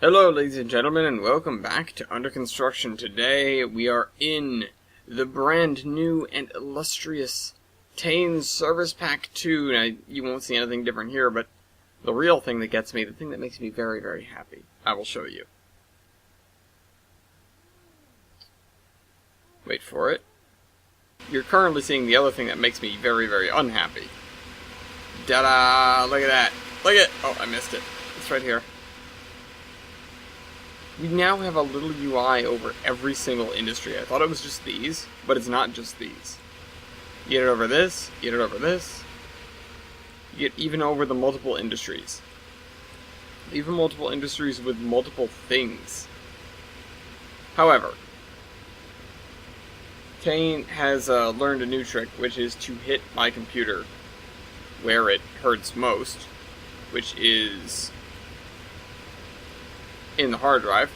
Hello ladies and gentlemen, and welcome back to Under Construction. Today we are in the brand new and illustrious Tane Service Pack 2. Now, you won't see anything different here, but the real thing that gets me, the thing that makes me very, very happy, I will show you. Wait for it. You're currently seeing the other thing that makes me very, very unhappy. Ta-da! Look at that! Look at it! Oh, I missed it. It's right here. We now have a little UI over every single industry. I thought it was just these, but it's not just these. You get it over this, you get it over this. You get even over the multiple industries. Even multiple industries with multiple things. However, Tane has learned a new trick, which is to hit my computer where it hurts most, which is in the hard drive.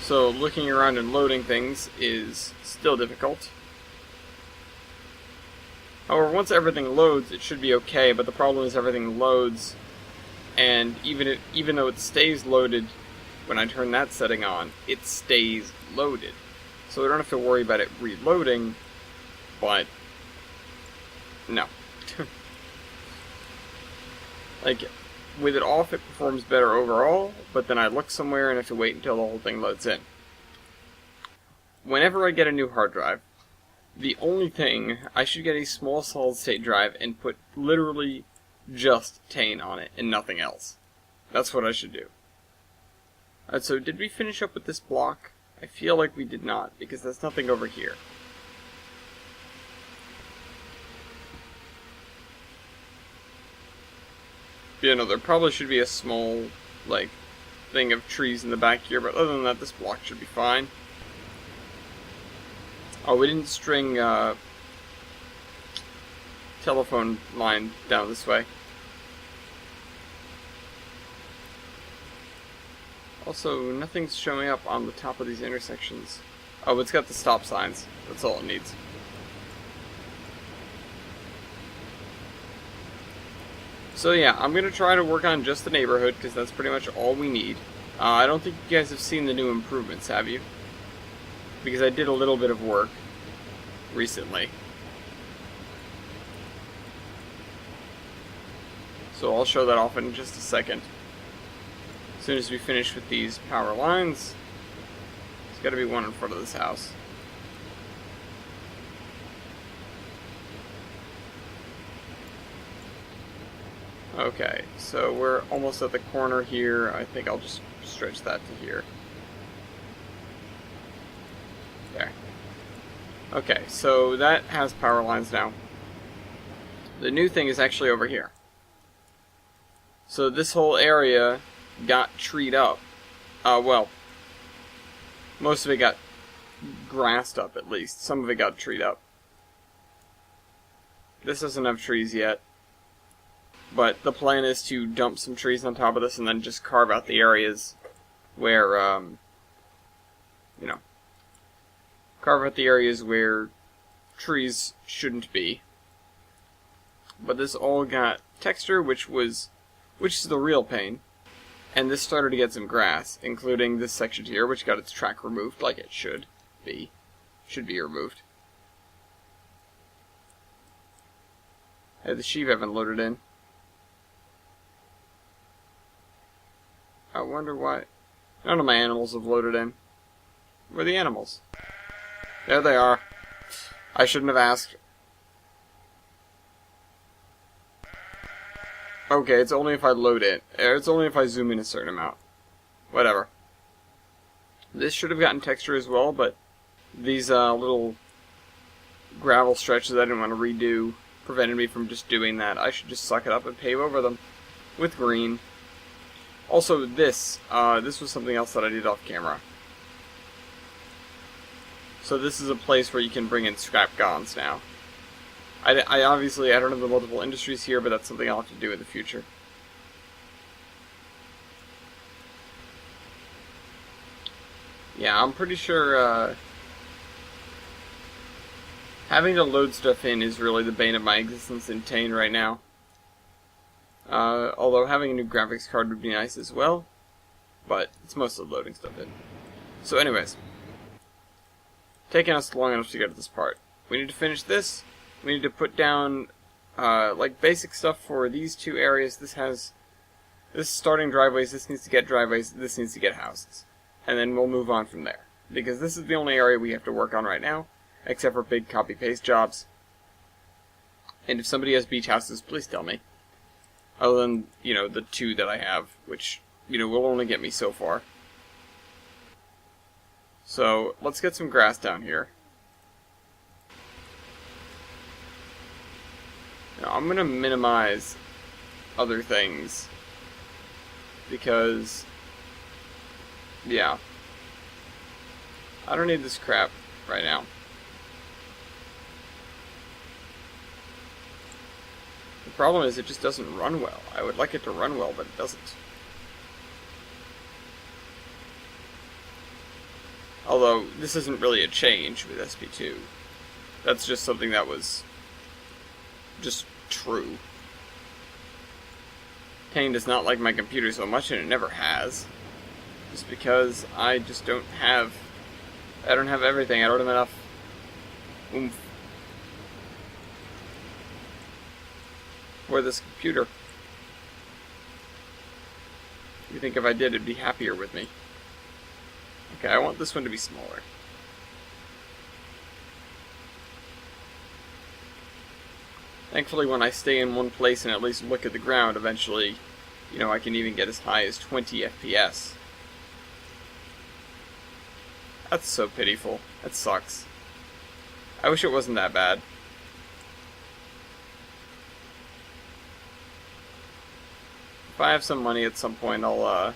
So looking around and loading things is still difficult. However, once everything loads, it should be okay, but the problem is everything loads, and even though it stays loaded, when I turn that setting on, it stays loaded. So I don't have to worry about it reloading, but no. Like, with it off, it performs better overall, but then I look somewhere and have to wait until the whole thing loads in. Whenever I get a new hard drive, the only thing, I should get a small solid-state drive and put literally just Tane on it and nothing else. That's what I should do. Alright, so did we finish up with this block? I feel like we did not, because there's nothing over here. You know, there probably should be a small, like, thing of trees in the back here, but other than that, this block should be fine. Oh, we didn't string, telephone line down this way. Also, nothing's showing up on the top of these intersections. Oh, it's got the stop signs. That's all it needs. So yeah, I'm going to try to work on just the neighborhood, because that's pretty much all we need. I don't think you guys have seen the new improvements, have you? Because I did a little bit of work recently. So I'll show that off in just a second. As soon as we finish with these power lines, there's got to be one in front of this house. Okay, so we're almost at the corner here. I think I'll just stretch that to here. There. Okay, so that has power lines now. The new thing is actually over here. So this whole area got treed up. Well, most of it got grassed up at least. Some of it got treed up. This doesn't have trees yet. But the plan is to dump some trees on top of this and then just carve out the areas where, you know, carve out the areas where trees shouldn't be. But this all got texture, which is the real pain. And this started to get some grass, including this section here, which got its track removed, like it should be. Should be removed. Hey, the sheep haven't loaded in. I wonder why. None of my animals have loaded in. Where are the animals? There they are. I shouldn't have asked. Okay, it's only if I load it. It's only if I zoom in a certain amount. Whatever. This should have gotten texture as well, but these little gravel stretches I didn't want to redo prevented me from just doing that. I should just suck it up and pave over them with green. Also, this was something else that I did off camera. So this is a place where you can bring in scrap gons now. I obviously don't have the multiple industries here, but that's something I'll have to do in the future. Yeah, I'm pretty sure having to load stuff in is really the bane of my existence in Tane right now. Although having a new graphics card would be nice as well, but it's mostly loading stuff in. So anyways, taking us long enough to get to this part. We need to finish this. We need to put down like basic stuff for these two areas. This is starting driveways, this needs to get driveways, this needs to get houses. And then we'll move on from there. Because this is the only area we have to work on right now, except for big copy-paste jobs. And if somebody has beach houses, please tell me. Other than, the two that I have, which, will only get me so far. So, let's get some grass down here. Now, I'm going to minimize other things. Because, yeah. I don't need this crap right now. The problem is it just doesn't run well. I would like it to run well, but it doesn't. Although, this isn't really a change with SP2. That's just something that was just true. Kane does not like my computer so much, and it never has. Just because I just don't have... I don't have everything. I don't have enough oomph for this computer. You think if I did, it'd be happier with me. Okay, I want this one to be smaller. Thankfully, when I stay in one place and at least look at the ground, eventually, I can even get as high as 20 FPS. That's so pitiful. That sucks. I wish it wasn't that bad. If I have some money at some point, I'll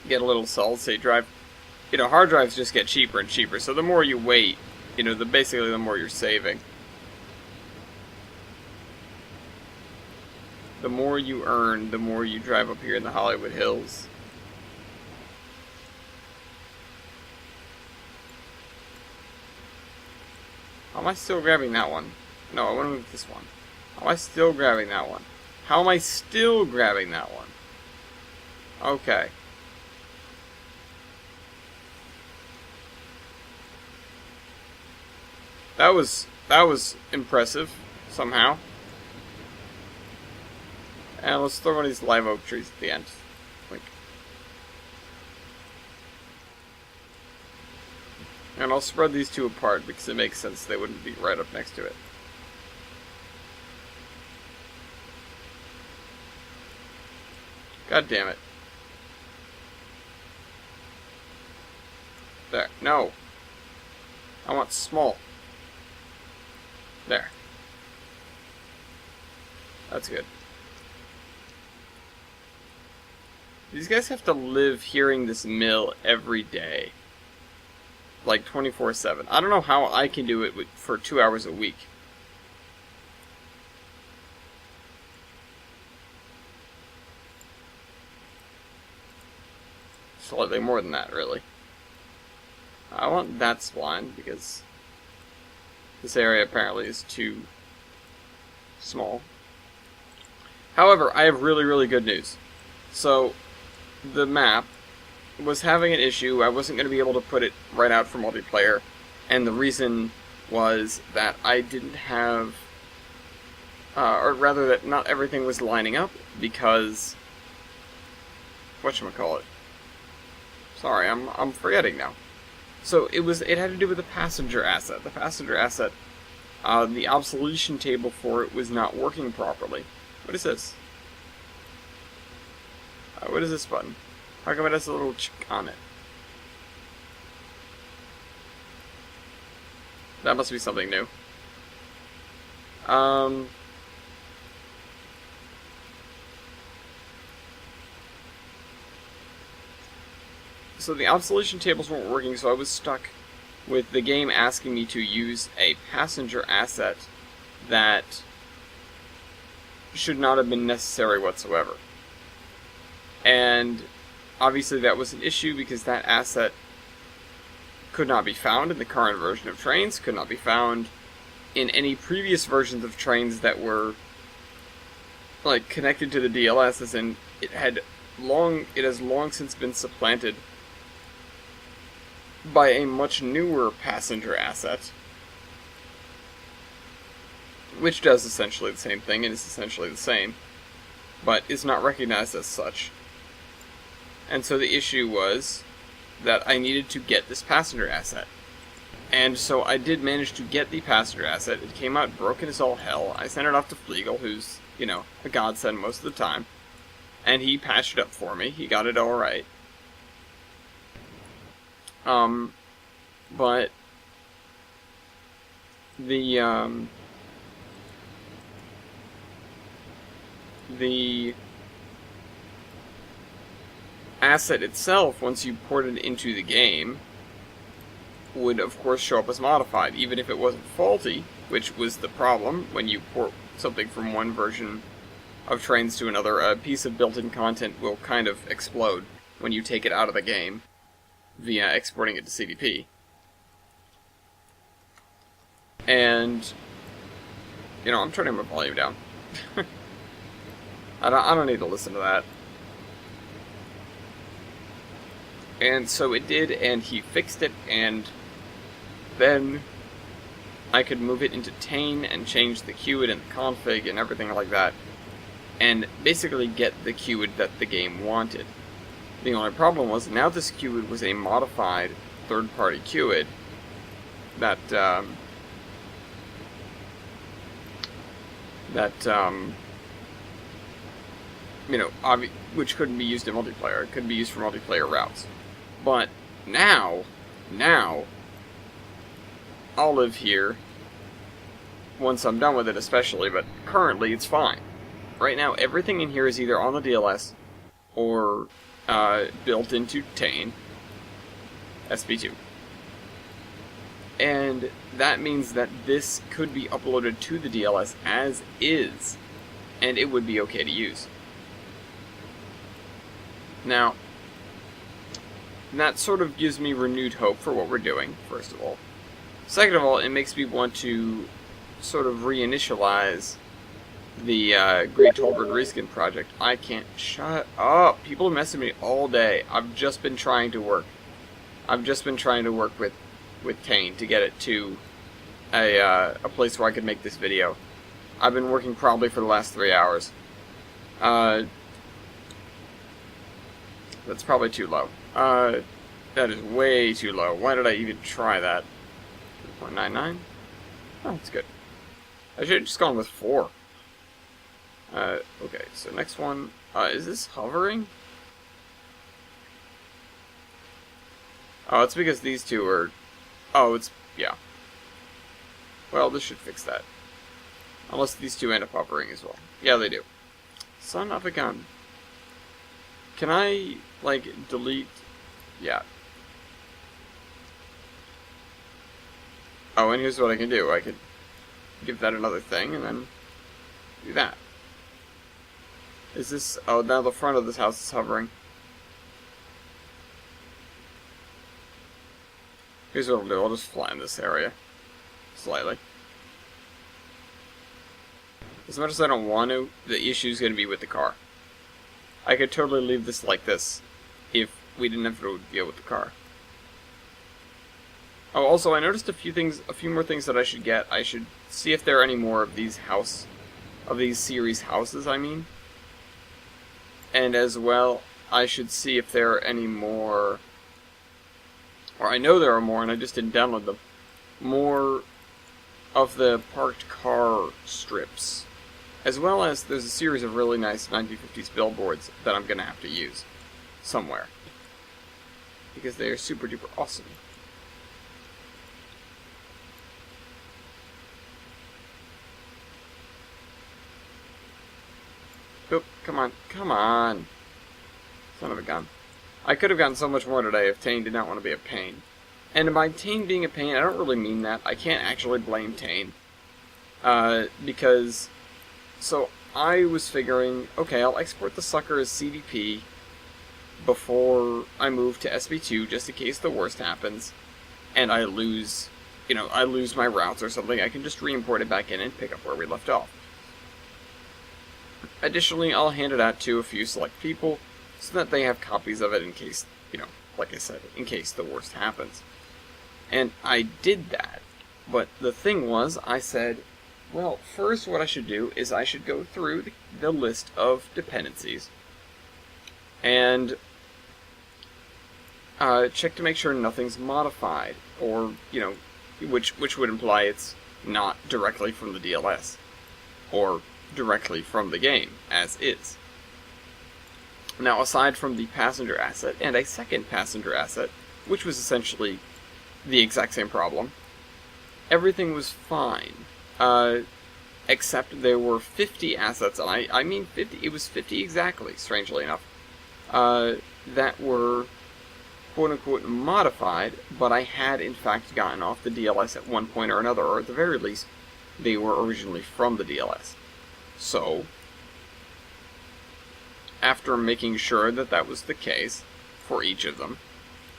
get a little solid state drive. Hard drives just get cheaper and cheaper, so the more you wait, basically the more you're saving. The more you earn, the more you drive up here in the Hollywood Hills. How am I still grabbing that one? No, I want to move this one. How am I still grabbing that one? How am I still grabbing that one? Okay. That was impressive, somehow. And let's throw one of these live oak trees at the end. And I'll spread these two apart because it makes sense they wouldn't be right up next to it. God damn it. There. No. I want small. There. That's good. These guys have to live hearing this mill every day. Like 24/7. I don't know how I can do it for 2 hours a week. Slightly more than that, really. I want that spline because this area apparently is too small. However, I have really, really good news. So, the map was having an issue. I wasn't going to be able to put it right out for multiplayer, and the reason was that I didn't have, or rather that not everything was lining up because, whatchamacallit? Sorry, I'm forgetting now. So it had to do with the passenger asset. The passenger asset, the obsolescence table for it was not working properly. What is this? What is this button? How come it has a little chick on it? That must be something new. So the obsolescence tables weren't working, so I was stuck with the game asking me to use a passenger asset that should not have been necessary whatsoever. And obviously that was an issue because that asset could not be found in the current version of trains, could not be found in any previous versions of trains that were like connected to the DLS, as in it has long since been supplanted by a much newer passenger asset, which does essentially the same thing and is essentially the same, but is not recognized as such. And so the issue was that I needed to get this passenger asset. And so I did manage to get the passenger asset. It came out broken as all hell. I sent it off to Flegel, who's, you know, a godsend most of the time. And he patched it up for me. He got it alright. But the asset itself, once you port it into the game, would of course show up as modified, even if it wasn't faulty, which was the problem when you port something from one version of trains to another. A piece of built-in content will kind of explode when you take it out of the game via exporting it to CDP. And, you know, I'm turning my volume down. I don't need to listen to that. And so it did, and he fixed it, and then I could move it into Tane and change the QID and the config and everything like that, and basically get the QID that the game wanted. The only problem was, now this QID was a modified third-party QID that, you know, which couldn't be used in multiplayer. It couldn't be used for multiplayer routes. But now, I'll live here once I'm done with it especially, but currently it's fine. Right now, everything in here is either on the DLS or built into Tane, SP2. And that means that this could be uploaded to the DLS as is, and it would be okay to use. Now, that sort of gives me renewed hope for what we're doing, first of all. Second of all, it makes me want to sort of reinitialize the Great Tollbird Reskin project. I can't shut up. People are messaging me all day. I've just been trying to work. With Tane to get it to a place where I could make this video. I've been working probably for the last 3 hours. That's probably too low. That is way too low. Why did I even try that? 0.99? Oh, that's good. I should have just gone with 4. Okay, so next one. Is this hovering? Oh, it's because these two are... Oh, it's... yeah. Well, this should fix that. Unless these two end up hovering as well. Yeah, they do. Son of a gun. Can I, like, delete... Yeah. Oh, and here's what I can do. I could give that another thing, and then do that. Is this... Oh, now the front of this house is hovering. Here's what I'll do. I'll just flatten this area. Slightly. As much as I don't want to, the issue is going to be with the car. I could totally leave this like this if we didn't have to deal with the car. Oh, also, I noticed a few more things that I should get. I should see if there are any more of these series houses, I mean. And as well, I should see if there are any more, or I know there are more and I just didn't download them, more of the parked car strips. As well as there's a series of really nice 1950s billboards that I'm going to have to use somewhere. Because they are super duper awesome. Oop, come on, come on. Son of a gun. I could have gotten so much more today if Tane did not want to be a pain. And by Tane being a pain, I don't really mean that. I can't actually blame Tane. Because... So, I was figuring, okay, I'll export the sucker as CDP before I move to SB2, just in case the worst happens. and I lose, I lose my routes or something, I can just re-import it back in and pick up where we left off. Additionally, I'll hand it out to a few select people so that they have copies of it in case, like I said, in case the worst happens. And I did that, but the thing was, I said, well, first what I should do is I should go through the list of dependencies and check to make sure nothing's modified, or, which would imply it's not directly from the DLS, or directly from the game, as is. Now, aside from the passenger asset and a second passenger asset, which was essentially the exact same problem, everything was fine. Except there were 50 assets, and I mean 50, it was 50 exactly, strangely enough, that were quote-unquote modified, but I had in fact gotten off the DLS at one point or another, or at the very least, they were originally from the DLS. So, after making sure that that was the case for each of them,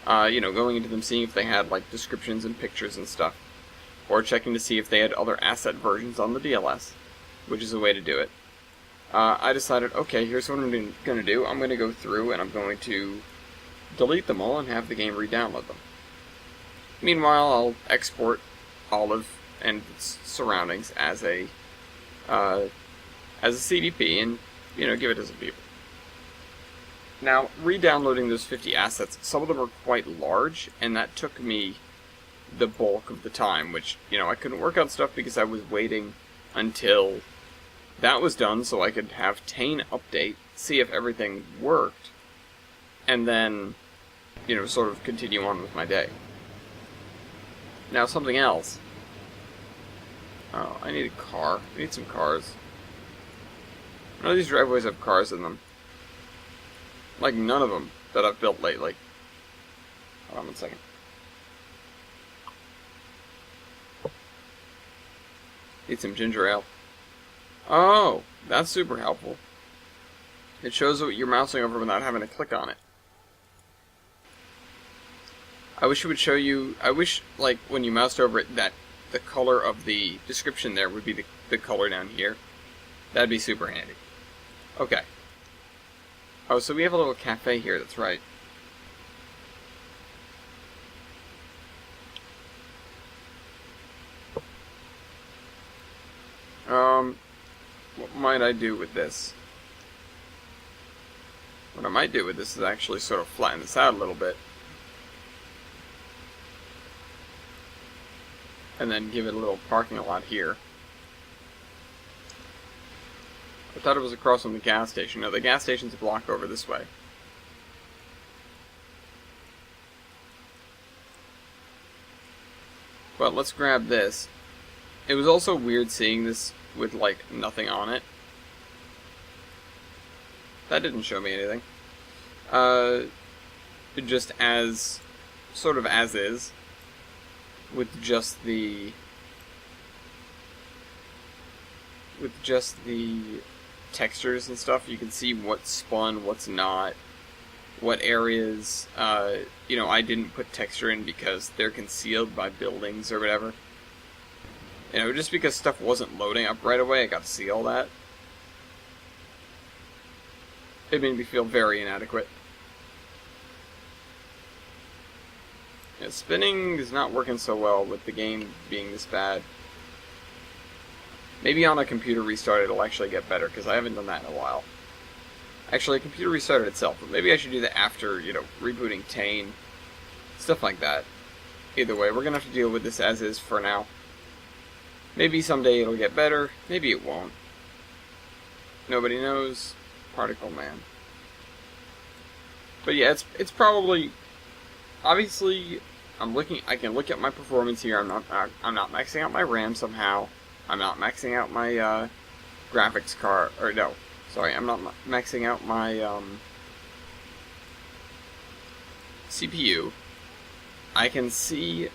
going into them, seeing if they had, like, descriptions and pictures and stuff, or checking to see if they had other asset versions on the DLS, which is a way to do it, I decided, okay, here's what I'm going to do. I'm going to go through and I'm going to delete them all and have the game re-download them. Meanwhile, I'll export Olive and its surroundings as a CDP and, give it to some people. Now, re-downloading those 50 assets, some of them are quite large, and that took me the bulk of the time, which, I couldn't work on stuff because I was waiting until that was done so I could have Tane update, see if everything worked, and then, sort of continue on with my day. Now, something else. Oh, I need a car. I need some cars. None of these driveways have cars in them. Like, none of them that I've built lately. Hold on one second. Need some ginger ale. Oh, that's super helpful. It shows what you're mousing over without having to click on it. I wish it would show you, like, when you moused over it, that the color of the description there would be the color down here. That'd be super handy. Okay. Oh, so we have a little cafe here, that's right. What might I do with this? What I might do with this is actually sort of flatten this out a little bit. And then give it a little parking lot here. I thought it was across from the gas station. No, the gas station's a block over this way. But let's grab this. It was also weird seeing this with, like, nothing on it. That didn't show me anything. Just as, sort of as is, with just the textures and stuff. You can see what's spun, what's not, what areas, I didn't put texture in because they're concealed by buildings or whatever. Just because stuff wasn't loading up right away, I got to see all that. It made me feel very inadequate. Yeah, spinning is not working so well with the game being this bad. Maybe on a computer restart it'll actually get better, because I haven't done that in a while. Actually, a computer restarted itself, but maybe I should do that after, rebooting Tane. Stuff like that. Either way, we're going to have to deal with this as is for now. Maybe someday it'll get better, maybe it won't. Nobody knows. Particle Man. But yeah, it's probably, obviously, I can look at my performance here. I'm not maxing out my RAM somehow. I'm not maxing out my graphics card, or no, sorry, I'm not maxing out my CPU. I can see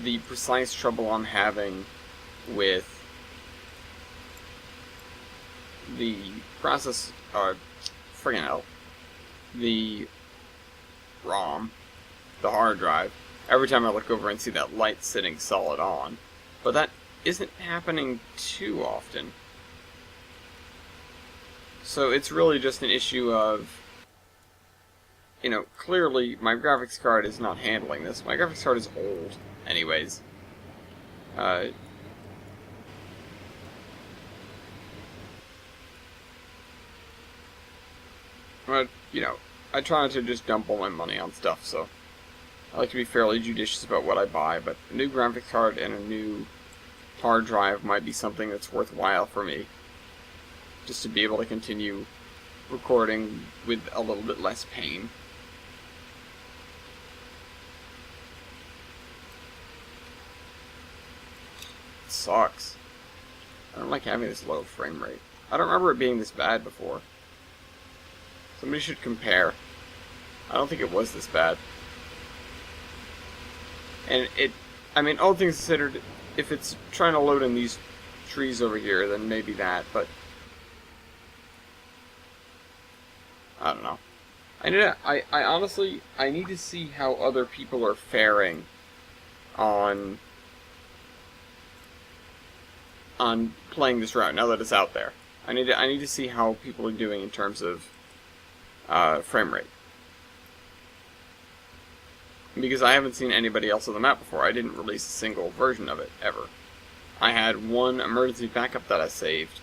the precise trouble I'm having with the process, friggin' hell, the ROM, the hard drive, every time I look over and see that light sitting solid on. But that isn't happening too often. So it's really just an issue of, you know, clearly my graphics card is not handling this. My graphics card is old, anyways. But, you know, I try not to just dump all my money on stuff, so I like to be fairly judicious about what I buy, but a new graphics card and a new hard drive might be something that's worthwhile for me, just to be able to continue recording with a little bit less pain. It sucks. I don't like having this low frame rate. I don't remember it being this bad before. Somebody should compare. I don't think it was this bad. And I mean, all things considered, if it's trying to load in these trees over here, then maybe that, but I don't know. I honestly, I need to see how other people are faring on playing this route now that it's out there. I need to see how people are doing in terms of frame rate. Because I haven't seen anybody else on the map before. I didn't release a single version of it, ever. I had one emergency backup that I saved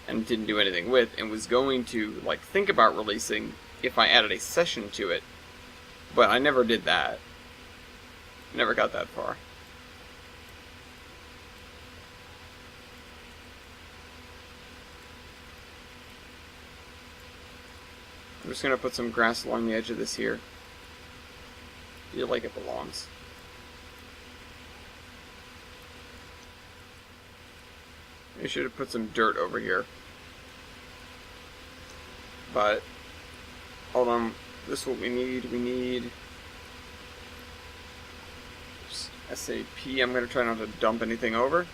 and didn't do anything with, and was going to, like, think about releasing if I added a session to it, but I never did that. Never got that far. I'm just going to put some grass along the edge of this here. Feel like it belongs. I should have put some dirt over here. But, hold on, this is what we need. We need SAP. I'm going to try not to dump anything over.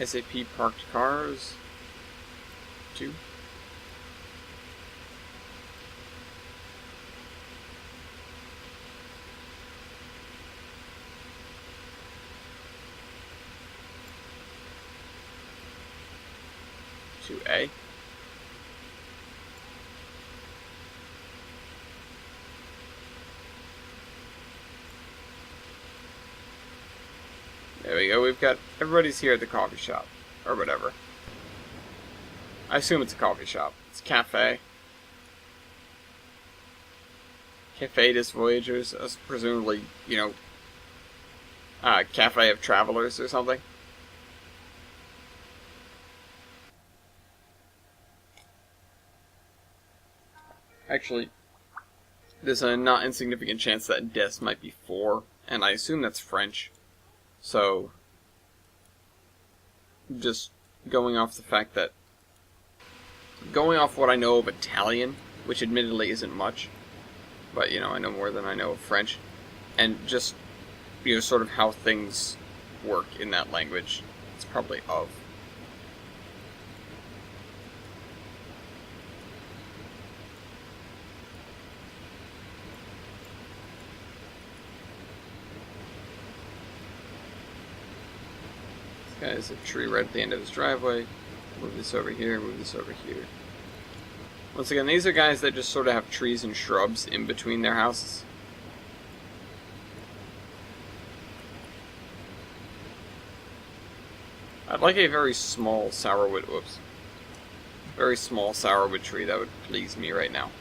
SAP parked cars. 2. A. There we go, we've got, everybody's here at the coffee shop, or whatever. I assume it's a coffee shop. It's a cafe. Cafe des Voyagers, presumably, you know, cafe of travelers or something. Actually, there's a not insignificant chance that des might be 4, and I assume that's French. So, just going off the fact that, going off what I know of Italian, which admittedly isn't much, but, you know, I know more than I know of French, and just, you know, sort of how things work in that language, it's probably of. There's a tree right at the end of his driveway. Move this over here, move this over here. Once again, these are guys that just sort of have trees and shrubs in between their houses. I'd like a very small sourwood, whoops. Very small sourwood tree, that would please me right now.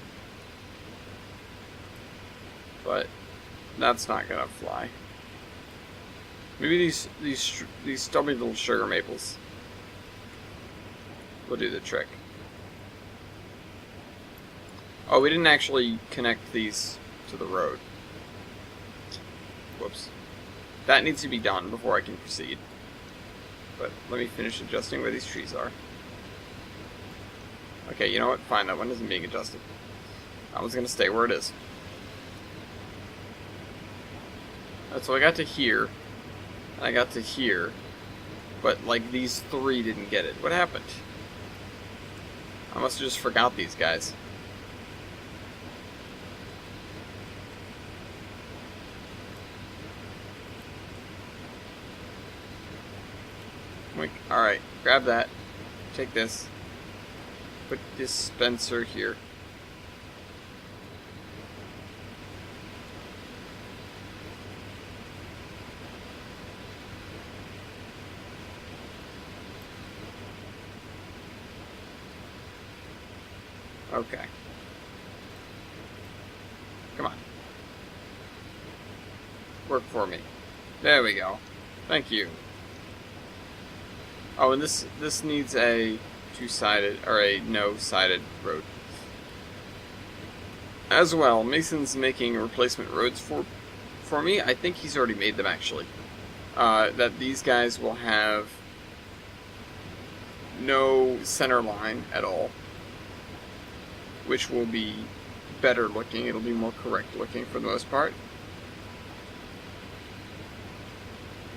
But that's not gonna fly. Maybe these stubby little sugar maples will do the trick. Oh, we didn't actually connect these to the road. Whoops. That needs to be done before I can proceed. But let me finish adjusting where these trees are. Okay, you know what? Fine, that one isn't being adjusted. That one's gonna stay where it is. Alright, so I got to here. I got to here, but like these 3 didn't get it. What happened? I must have just forgot these guys. Wink. Alright, grab that. Take this. Put dispenser here. Okay. Come on. Work for me. There we go. Thank you. Oh, and this needs a two-sided, or a no-sided road. As well, Mason's making replacement roads for me. I think he's already made them, actually. That these guys will have no center line at all, which will be better looking. It'll be more correct looking for the most part.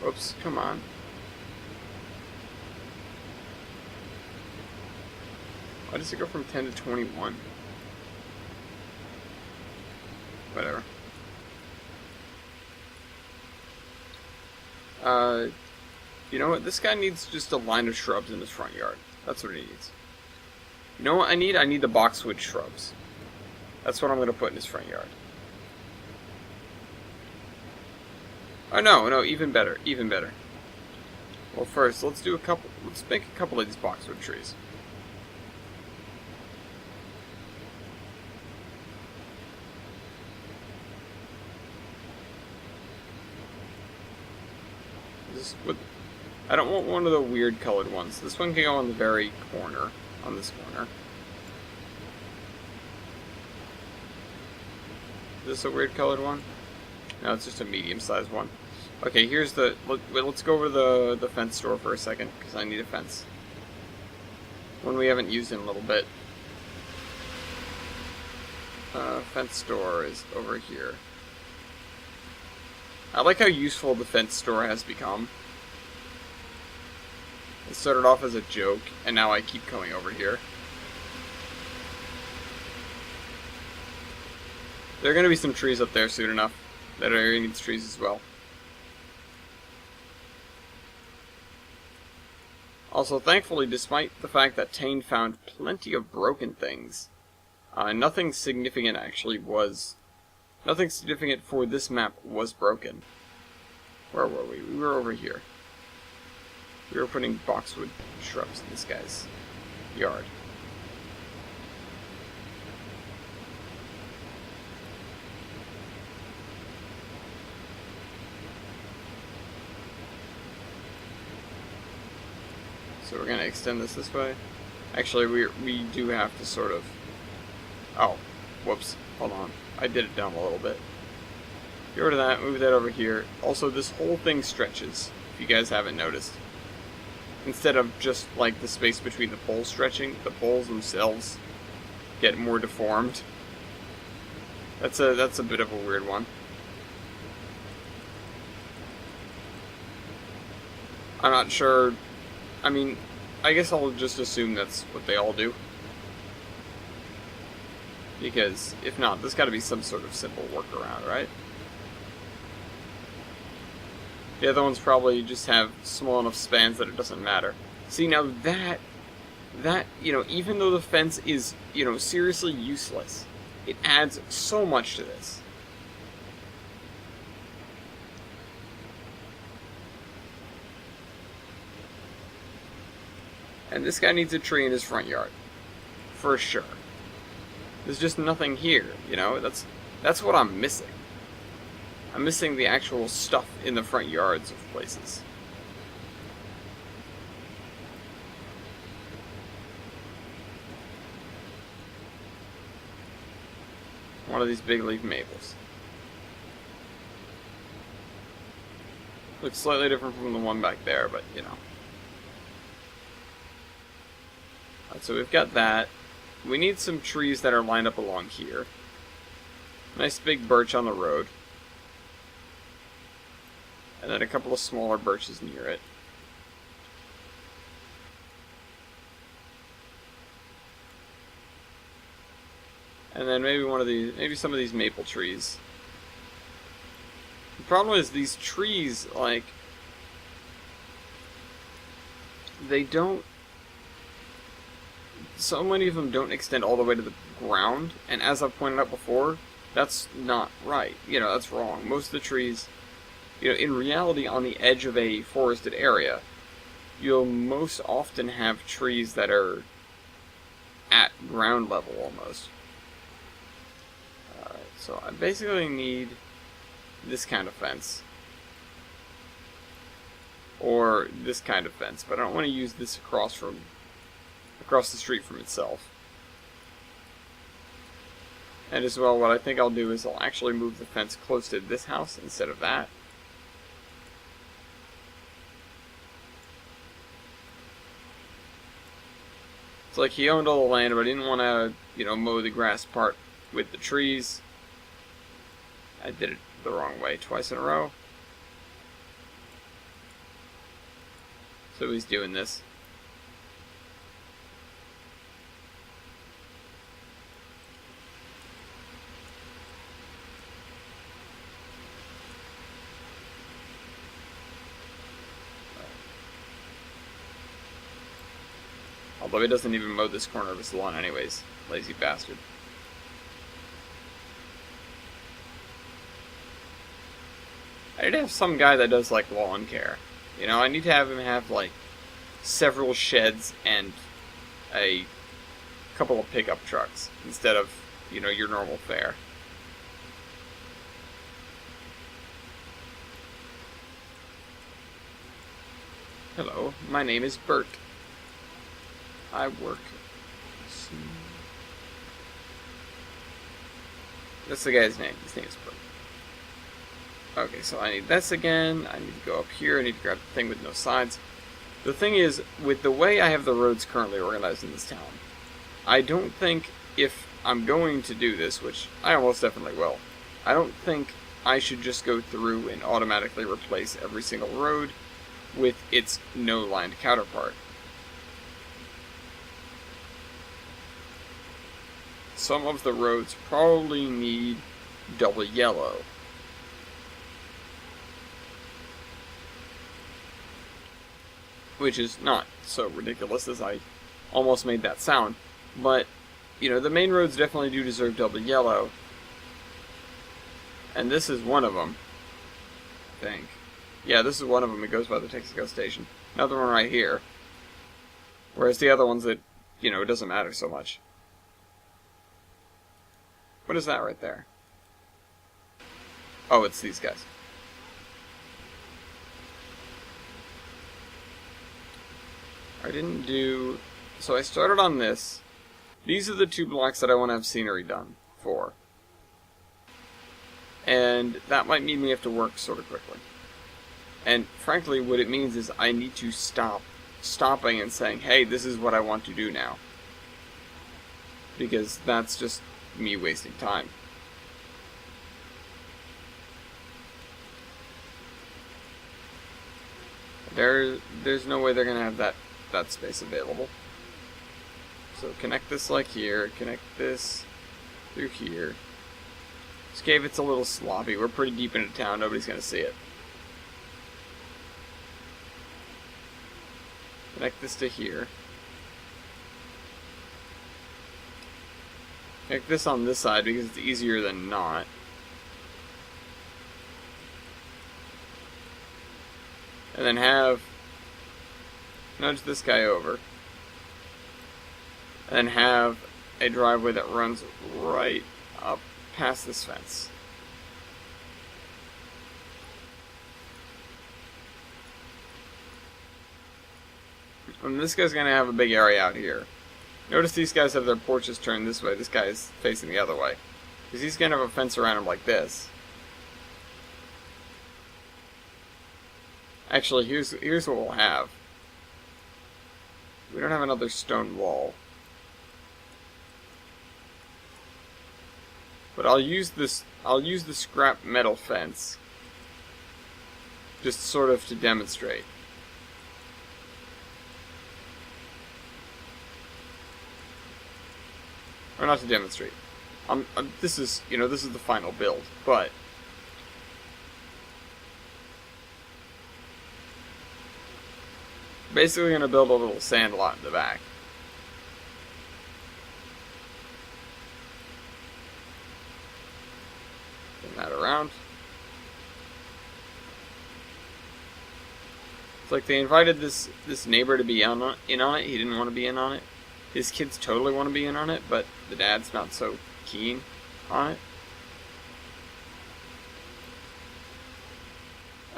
Oops, come on. Why does it go from 10 to 21? Whatever. You know what? This guy needs just a line of shrubs in his front yard. That's what he needs. You know what I need? I need the boxwood shrubs. That's what I'm going to put in his front yard. Oh, no, even better, even better. Well, first, let's make a couple of these boxwood trees. I don't want one of the weird colored ones. This one can go on the very corner, on this corner. Is this a weird colored one? No, it's just a medium-sized one. Okay, here's the... Let's go over the fence store for a second, because I need a fence. One we haven't used in a little bit. Fence store is over here. I like how useful the fence store has become. It started off as a joke, and now I keep coming over here. There are going to be some trees up there soon enough. That area needs trees as well. Also, thankfully, despite the fact that Tane found plenty of broken things, nothing significant actually was... Nothing significant for this map was broken. Where were we? We were over here. We were putting boxwood shrubs in this guy's yard. So we're going to extend this way. Actually, we do have to sort of... Oh, whoops. Hold on. I did it down a little bit. Get rid of that, move that over here. Also, this whole thing stretches, if you guys haven't noticed. Instead of just, like, the space between the poles stretching, the poles themselves get more deformed. That's a bit of a weird one. I'm not sure... I mean, I guess I'll just assume that's what they all do. Because, if not, there's got to be some sort of simple workaround, right? The other ones probably just have small enough spans that it doesn't matter. See, now that, you know, even though the fence is, you know, seriously useless, it adds so much to this. And this guy needs a tree in his front yard. For sure. There's just nothing here, you know? That's what I'm missing. I'm missing the actual stuff in the front yards of places. One of these big leaf maples. Looks slightly different from the one back there, but you know. Alright, so we've got that. We need some trees that are lined up along here. Nice big birch on the road. And then a couple of smaller birches near it. And then maybe some of these maple trees. The problem is these trees, like... they don't... So many of them don't extend all the way to the ground, and as I've pointed out before, that's not right. You know, that's wrong. Most of the trees, you know, in reality, on the edge of a forested area, you'll most often have trees that are at ground level almost. Alright, so I basically need this kind of fence. Or this kind of fence, but I don't want to use this across the street from itself. And as well, what I think I'll do is I'll actually move the fence close to this house instead of that. It's like he owned all the land, but he didn't want to, you know, mow the grass part with the trees. I did it the wrong way twice in a row. So he's doing this. Although he doesn't even mow this corner of his lawn anyways. Lazy bastard. I need to have some guy that does, like, lawn care. You know, I need to have him have, like, several sheds and a couple of pickup trucks instead of, you know, your normal fare. Hello, my name is Bert. I work. That's the guy's name. His name is Bert. Okay, so I need this again. I need to go up here. I need to grab the thing with no sides. The thing is, with the way I have the roads currently organized in this town, I don't think if I'm going to do this, which I almost definitely will, I don't think I should just go through and automatically replace every single road with its no-lined counterpart. Some of the roads probably need double yellow. Which is not so ridiculous as I almost made that sound. But, you know, the main roads definitely do deserve double yellow. And this is one of them, I think. Yeah, this is one of them. It goes by the Texaco station. Another one right here. Whereas the other ones that, you know, it doesn't matter so much. What is that right there? Oh, it's these guys. I didn't do... So I started on this. These are the 2 blocks that I want to have scenery done for. And that might mean we have to work sort of quickly. And frankly, what it means is I need to stop stopping and saying, hey, this is what I want to do now. Because that's just me wasting time. There's no way they're going to have that space available. So connect this like here, connect this through here. This cave, it's a little sloppy. We're pretty deep into town, nobody's going to see it. Connect this to here. Connect this on this side because it's easier than not. And then nudge this guy over. And then have a driveway that runs right up past this fence. And this guy's going to have a big area out here. Notice these guys have their porches turned this way. This guy is facing the other way. Because he's going to have a fence around him like this. Actually, here's what we'll have. We don't have another stone wall. But I'll use the scrap metal fence. Just sort of to demonstrate. Or not to demonstrate. This is the final build, but Basically gonna build a little sand lot in the back. Turn that around. It's like they invited this neighbor to be in on it. He didn't want to be in on it. His kids totally want to be in on it, but the dad's not so keen on it.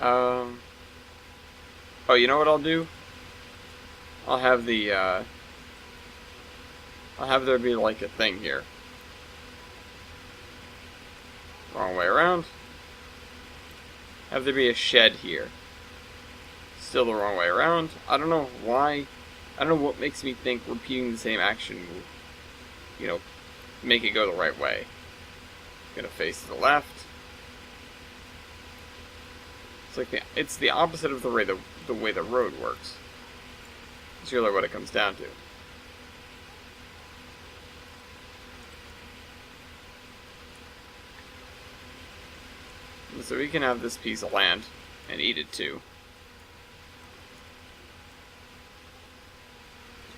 Oh, you know what I'll do? I'll have there be like a thing here. Wrong way around. Have there be a shed here. Still the wrong way around. I don't know why. I don't know what makes me think repeating the same action will, make it go the right way. Gonna face to the left. It's the opposite of the way the road works. It's really what it comes down to. So we can have this piece of land and eat it too.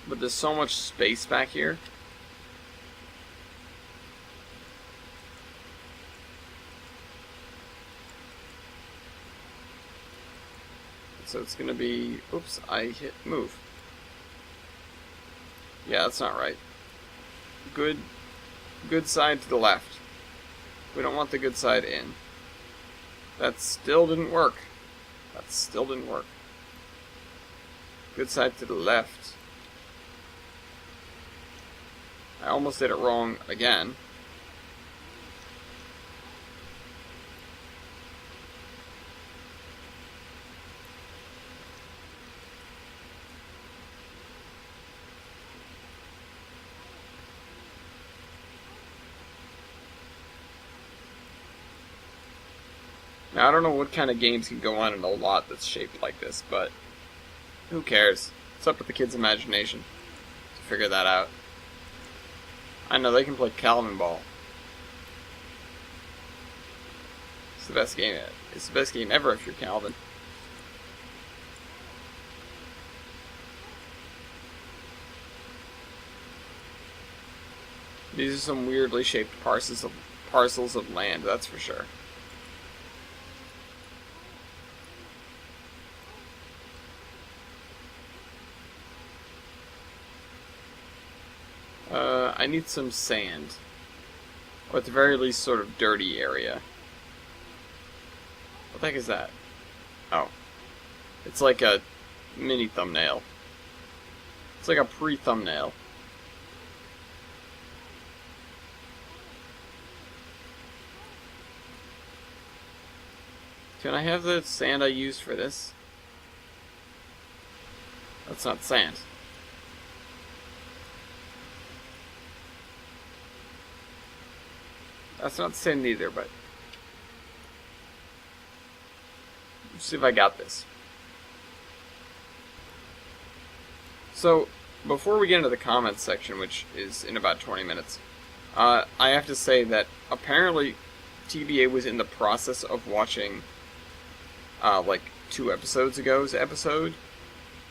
But there's so much space back here. So it's gonna be, oops, I hit move. Yeah, that's not right. Good side to the left. We don't want the good side in. That still didn't work. Good side to the left. I almost did it wrong again. Now, I don't know what kind of games can go on in a lot that's shaped like this, but who cares? It's up to the kids' imagination to figure that out. I know they can play Calvin Ball. It's the best game. It's the best game ever if you're Calvin. These are some weirdly shaped parcels of land, that's for sure. I need some sand. Or at the very least, sort of dirty area. What the heck is that? Oh. It's like a mini thumbnail. It's like a pre-thumbnail. Can I have the sand I used for this? That's not sand. That's not sand either, but let's see if I got this. So, before we get into the comments section, which is in about 20 minutes, I have to say that apparently TBA was in the process of watching, like 2 episodes ago's episode,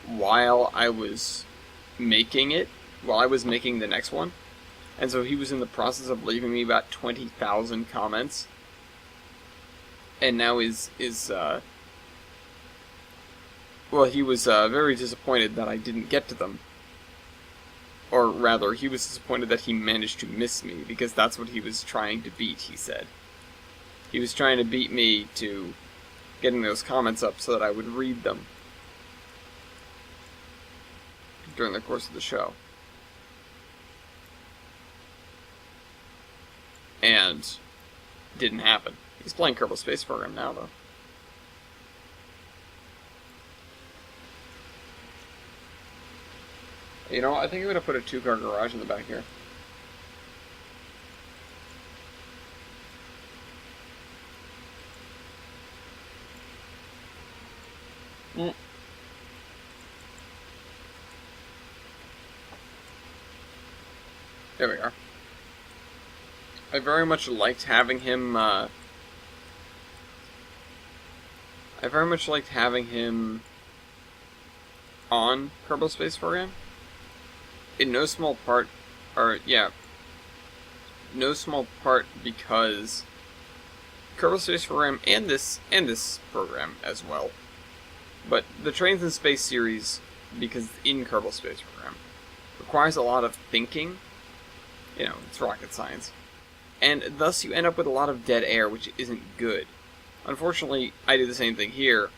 while I was making the next one. And so he was in the process of leaving me about 20,000 comments. And now he was very disappointed that I didn't get to them. Or rather, he was disappointed that he managed to miss me, because that's what he was trying to beat, he said. He was trying to beat me to getting those comments up so that I would read them during the course of the show. And didn't happen. He's playing Kerbal Space Program now, though. You know, I think I'm going to put a 2-car garage in the back here. There we are. I very much liked having him, on Kerbal Space Program. In no small part, no small part because Kerbal Space Program and this program as well. But the Trains in Space series, because in Kerbal Space Program, requires a lot of thinking. You know, it's rocket science. And thus you end up with a lot of dead air, which isn't good. Unfortunately, I do the same thing here.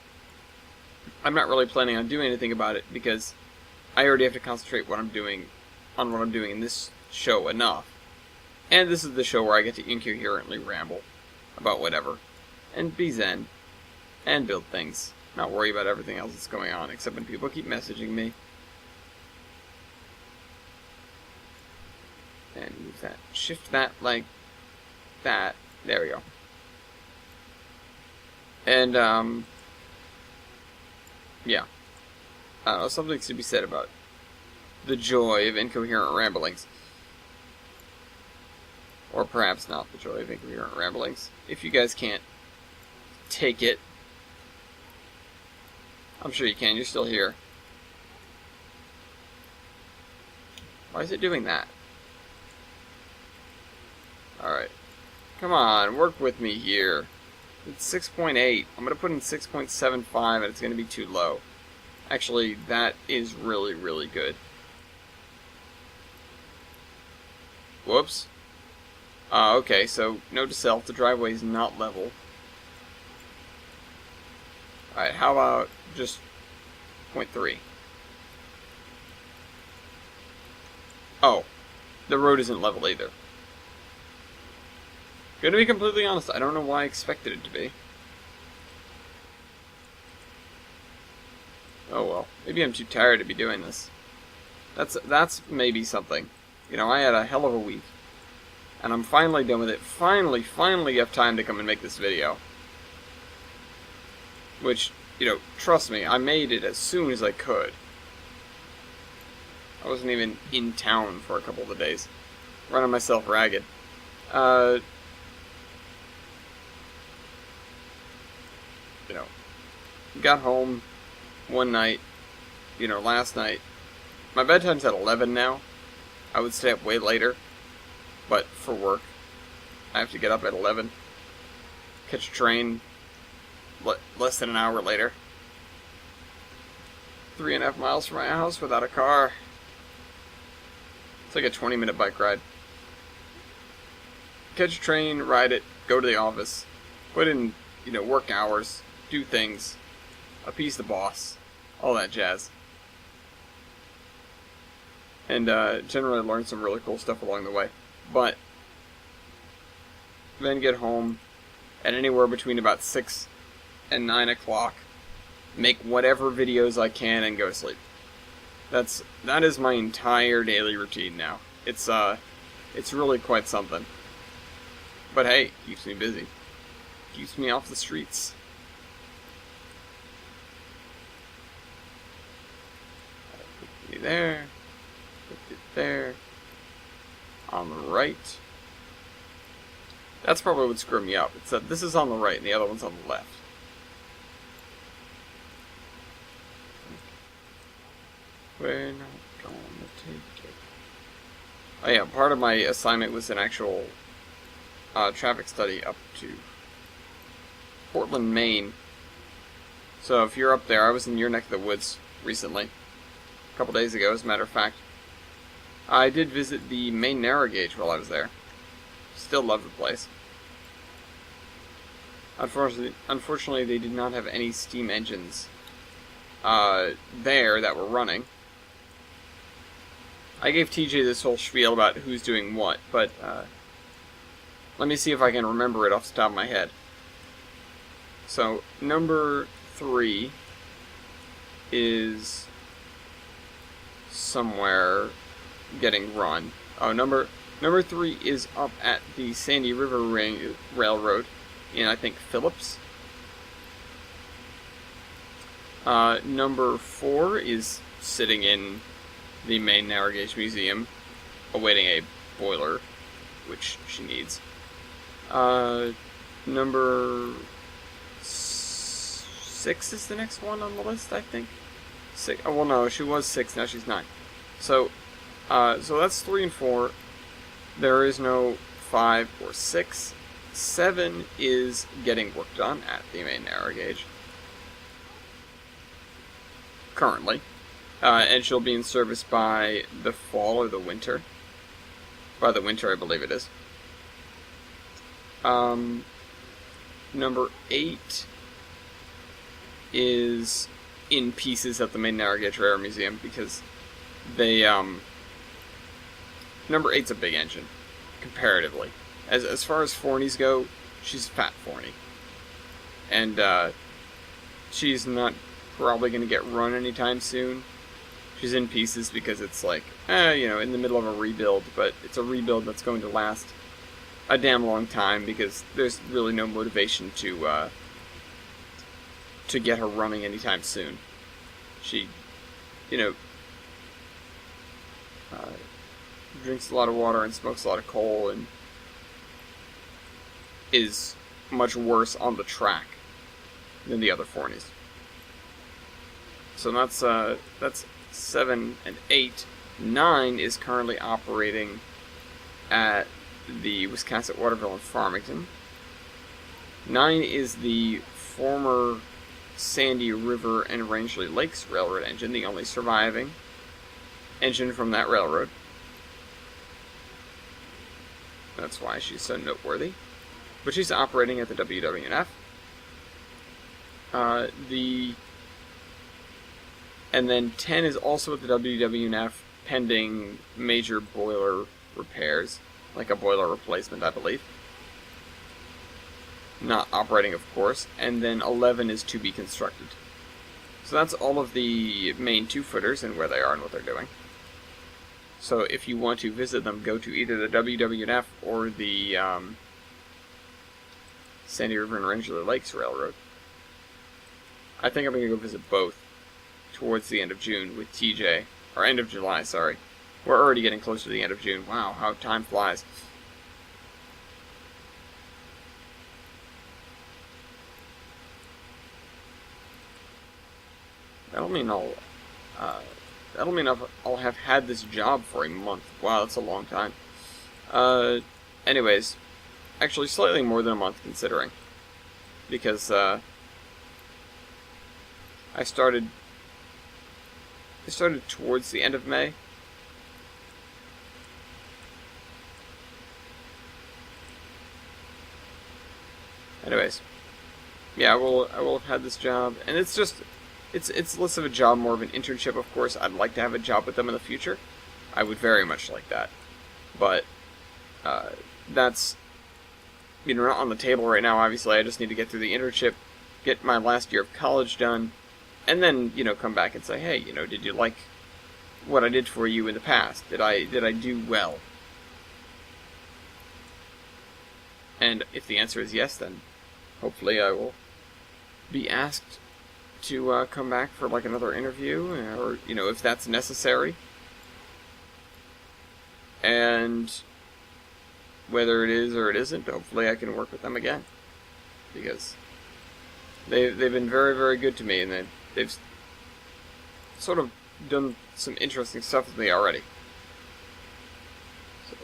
I'm not really planning on doing anything about it because I already have to concentrate on what I'm doing in this show enough. And this is the show where I get to incoherently ramble about whatever, and be zen, and build things. Not worry about everything else that's going on, except when people keep messaging me. And move that, shift that like that. There we go. And, yeah. I don't know, something's to be said about the joy of incoherent ramblings. Or perhaps not the joy of incoherent ramblings. If you guys can't take it, I'm sure you can, you're still here. Why is it doing that? Alright. Come on, work with me here. It's 6.8. I'm going to put in 6.75 and it's going to be too low. Actually, that is really, really good. Whoops. Okay, so note to self, the driveway is not level. Alright, how about just 0.3? Oh, the road isn't level either. Gonna be completely honest, I don't know why I expected it to be. Oh well, maybe I'm too tired to be doing this. That's maybe something. You know, I had a hell of a week. And I'm finally done with it. Finally have time to come and make this video. Which, you know, trust me, I made it as soon as I could. I wasn't even in town for a couple of days. Running myself ragged. You know, got home one night, you know, last night. My bedtime's at 11 now. I would stay up way later. But for work, I have to get up at 11, catch a train less than an hour later. 3.5 miles from my house without a car. It's like a 20-minute bike ride. Catch a train, ride it, go to the office, put in, you know, work hours, do things, appease the boss, all that jazz. And generally learn some really cool stuff along the way. But then get home at anywhere between about 6 and 9 o'clock, make whatever videos I can, and go to sleep. That is my entire daily routine now. It's really quite something. But hey, keeps me busy. Keeps me off the streets. Put it there. Put it there. On the right. That's probably what screwed me up. It's that this is on the right and the other one's on the left. We're not gonna take it. Oh yeah, part of my assignment was an actual traffic study up to Portland, Maine. So if you're up there, I was in your neck of the woods recently. A couple days ago, as a matter of fact. I did visit the Maine narrow gauge while I was there. Still love the place. Unfortunately, they did not have any steam engines there that were running. I gave TJ this whole spiel about who's doing what, but let me see if I can remember it off the top of my head. So, number 3 is somewhere getting run. Oh, number 3 is up at the Sandy River Railroad in, I think, Phillips. Number 4 is sitting in the Maine Narrow Gauge Museum, awaiting a boiler, which she needs. Number 6 is the next one on the list, I think. 6. Oh, well, no, she was 6. Now she's 9. So, so that's 3 and 4. There is no 5 or 6. 7 is getting work done at the main narrow gauge. Currently. And she'll be in service by the fall or the winter. By the winter, I believe it is. Number 8 is in pieces at the main narrow gauge Rare Museum because they, number 8's a big engine, comparatively. As far as Fornies go, she's fat Forney. And, she's not probably going to get run anytime soon. She's in pieces because it's like, in the middle of a rebuild, but it's a rebuild that's going to last a damn long time because there's really no motivation to get her running anytime soon. She, drinks a lot of water and smokes a lot of coal and is much worse on the track than the other Fornies. So that's 7 and 8. 9 is currently operating at the Wiscasset, Waterville, and Farmington. 9 is the former Sandy River and Rangeley Lakes Railroad engine, the only surviving engine from that railroad. That's why she's so noteworthy. But she's operating at the WWNF. And then 10 is also at the WWNF pending major boiler repairs, like a boiler replacement, I believe. Not operating, of course. And then 11 is to be constructed. So that's all of the main two-footers and where they are and what they're doing. So if you want to visit them, go to either the WWNF or the Sandy River and Rangeley Lakes Railroad. I think I'm going to go visit both towards the end of June with TJ. Or end of July, sorry. We're already getting closer to the end of June. Wow, how time flies. That'll mean I'll have had this job for a month. Wow, that's a long time. Anyways, actually slightly more than a month considering, because I started towards the end of May. Anyways, yeah, I will have had this job, and it's just. It's less of a job, more of an internship, of course. I'd like to have a job with them in the future. I would very much like that. But, that's, not on the table right now, obviously. I just need to get through the internship, get my last year of college done, and then, come back and say, hey, did you like what I did for you in the past? Did I do well? And if the answer is yes, then hopefully I will be asked to come back for like another interview, or if that's necessary. And whether it is or it isn't, hopefully I can work with them again, because they've been very, very good to me, and they've sort of done some interesting stuff with me already. So,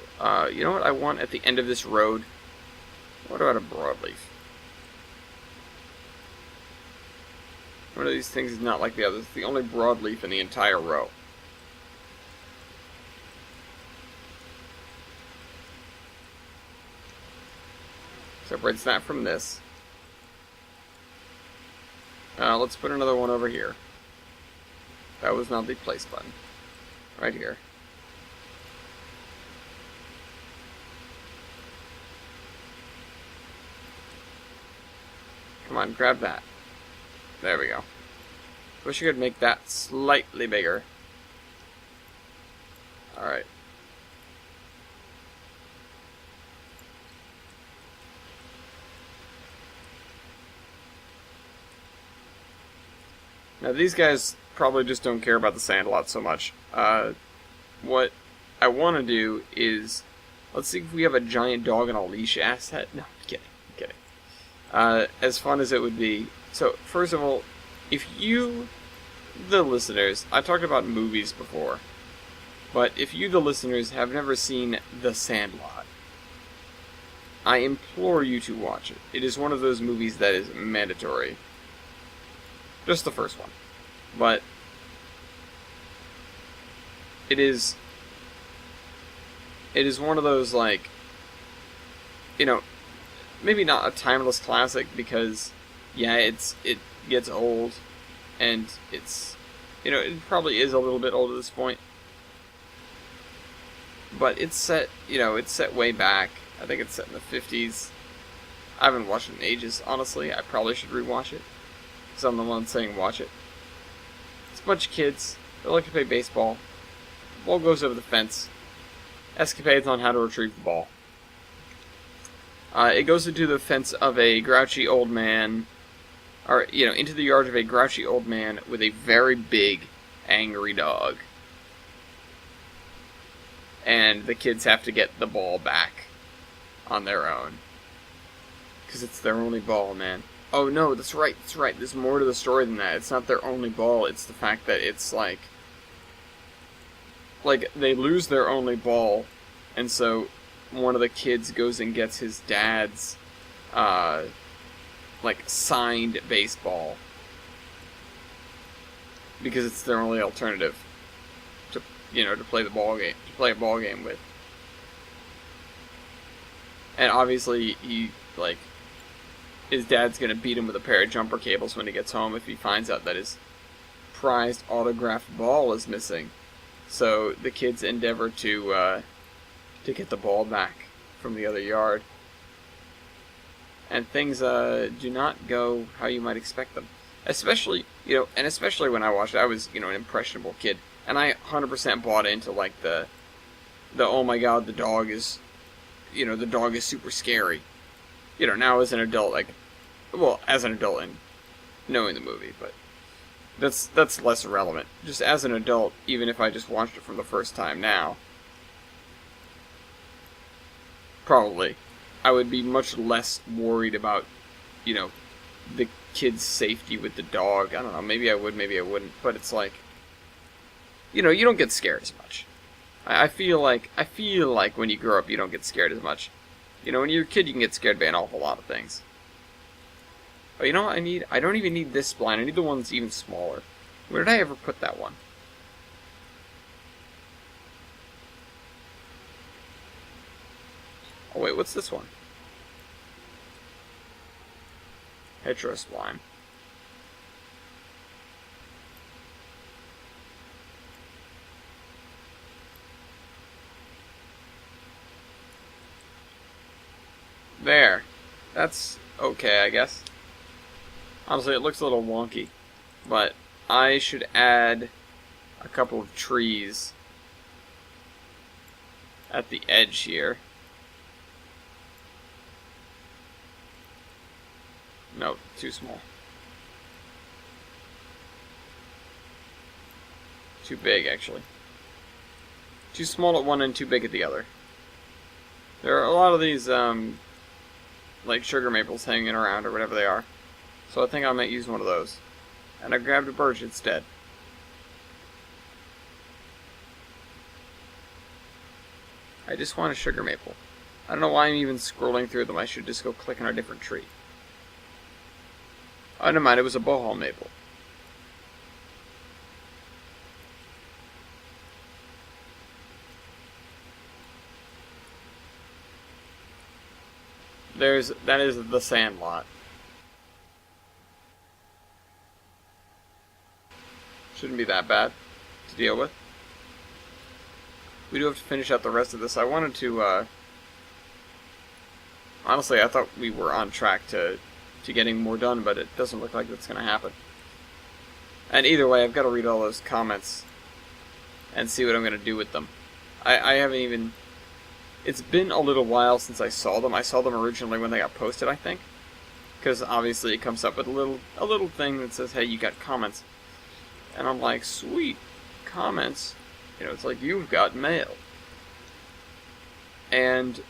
you know what I want at the end of this road? What about a broadleaf? One of these things is not like the others. It's the only broadleaf in the entire row. Separates that from this. Let's put another one over here. That was not the place button. Right here. Come on, grab that. There we go. Wish I could make that slightly bigger. Alright. Now these guys probably just don't care about the sand lot so much. What I want to do is, let's see if we have a giant dog on a leash asset. No, I'm kidding. As fun as it would be. So, first of all, if you the listeners, I talked about movies before, but if you, the listeners, have never seen The Sandlot, I implore you to watch it. It is one of those movies that is mandatory. Just the first one. But it is one of those, like, you know, maybe not a timeless classic because, yeah, it gets old, and it's, it probably is a little bit old at this point. But it's set way back. I think it's set in the 50s. I haven't watched it in ages, honestly. I probably should rewatch it, because I'm the one saying watch it. It's a bunch of kids. They like to play baseball. The ball goes over the fence. Escapades on how to retrieve the ball. It goes into the fence of a grouchy old man, or, into the yard of a grouchy old man with a very big, angry dog. And the kids have to get the ball back on their own. Because it's their only ball, man. Oh, no, that's right. There's more to the story than that. It's not their only ball. It's the fact that it's like, they lose their only ball, and so one of the kids goes and gets his dad's, signed baseball. Because it's their only alternative to play a ball game with. And obviously, his dad's gonna beat him with a pair of jumper cables when he gets home if he finds out that his prized autographed ball is missing. So the kids endeavor to get the ball back from the other yard. And things do not go how you might expect them. Especially when I watched it, I was, an impressionable kid. And I 100% bought into, the oh my god, the dog is super scary. Now as an adult, as an adult and knowing the movie, but that's less relevant. Just as an adult, even if I just watched it for the first time now, probably, I would be much less worried about, the kid's safety with the dog. I don't know, maybe I would, maybe I wouldn't, but it's like, you don't get scared as much. I feel like when you grow up, you don't get scared as much. When you're a kid, you can get scared by an awful lot of things. Oh, you know what I need? I don't even need this spline. I need the one that's even smaller. Where did I ever put that one? Oh, wait, what's this one? Hetero spline. There. That's okay, I guess. Honestly, it looks a little wonky, but I should add a couple of trees at the edge here. No, too small. Too big, actually. Too small at one end, too big at the other. There are a lot of these, sugar maples hanging around, or whatever they are. So I think I might use one of those. And I grabbed a birch instead. I just want a sugar maple. I don't know why I'm even scrolling through them. I should just go click on a different tree. Oh, never mind, it was a bohol maple. That is The Sandlot. Shouldn't be that bad to deal with. We do have to finish out the rest of this. I wanted to, honestly, I thought we were on track to getting more done, but it doesn't look like that's going to happen. And either way, I've got to read all those comments and see what I'm going to do with them. I haven't even... It's been a little while since I saw them. I saw them originally when they got posted, I think. Because obviously it comes up with a little thing that says, hey, you got comments. And I'm like, sweet, comments. It's like, you've got mail. And,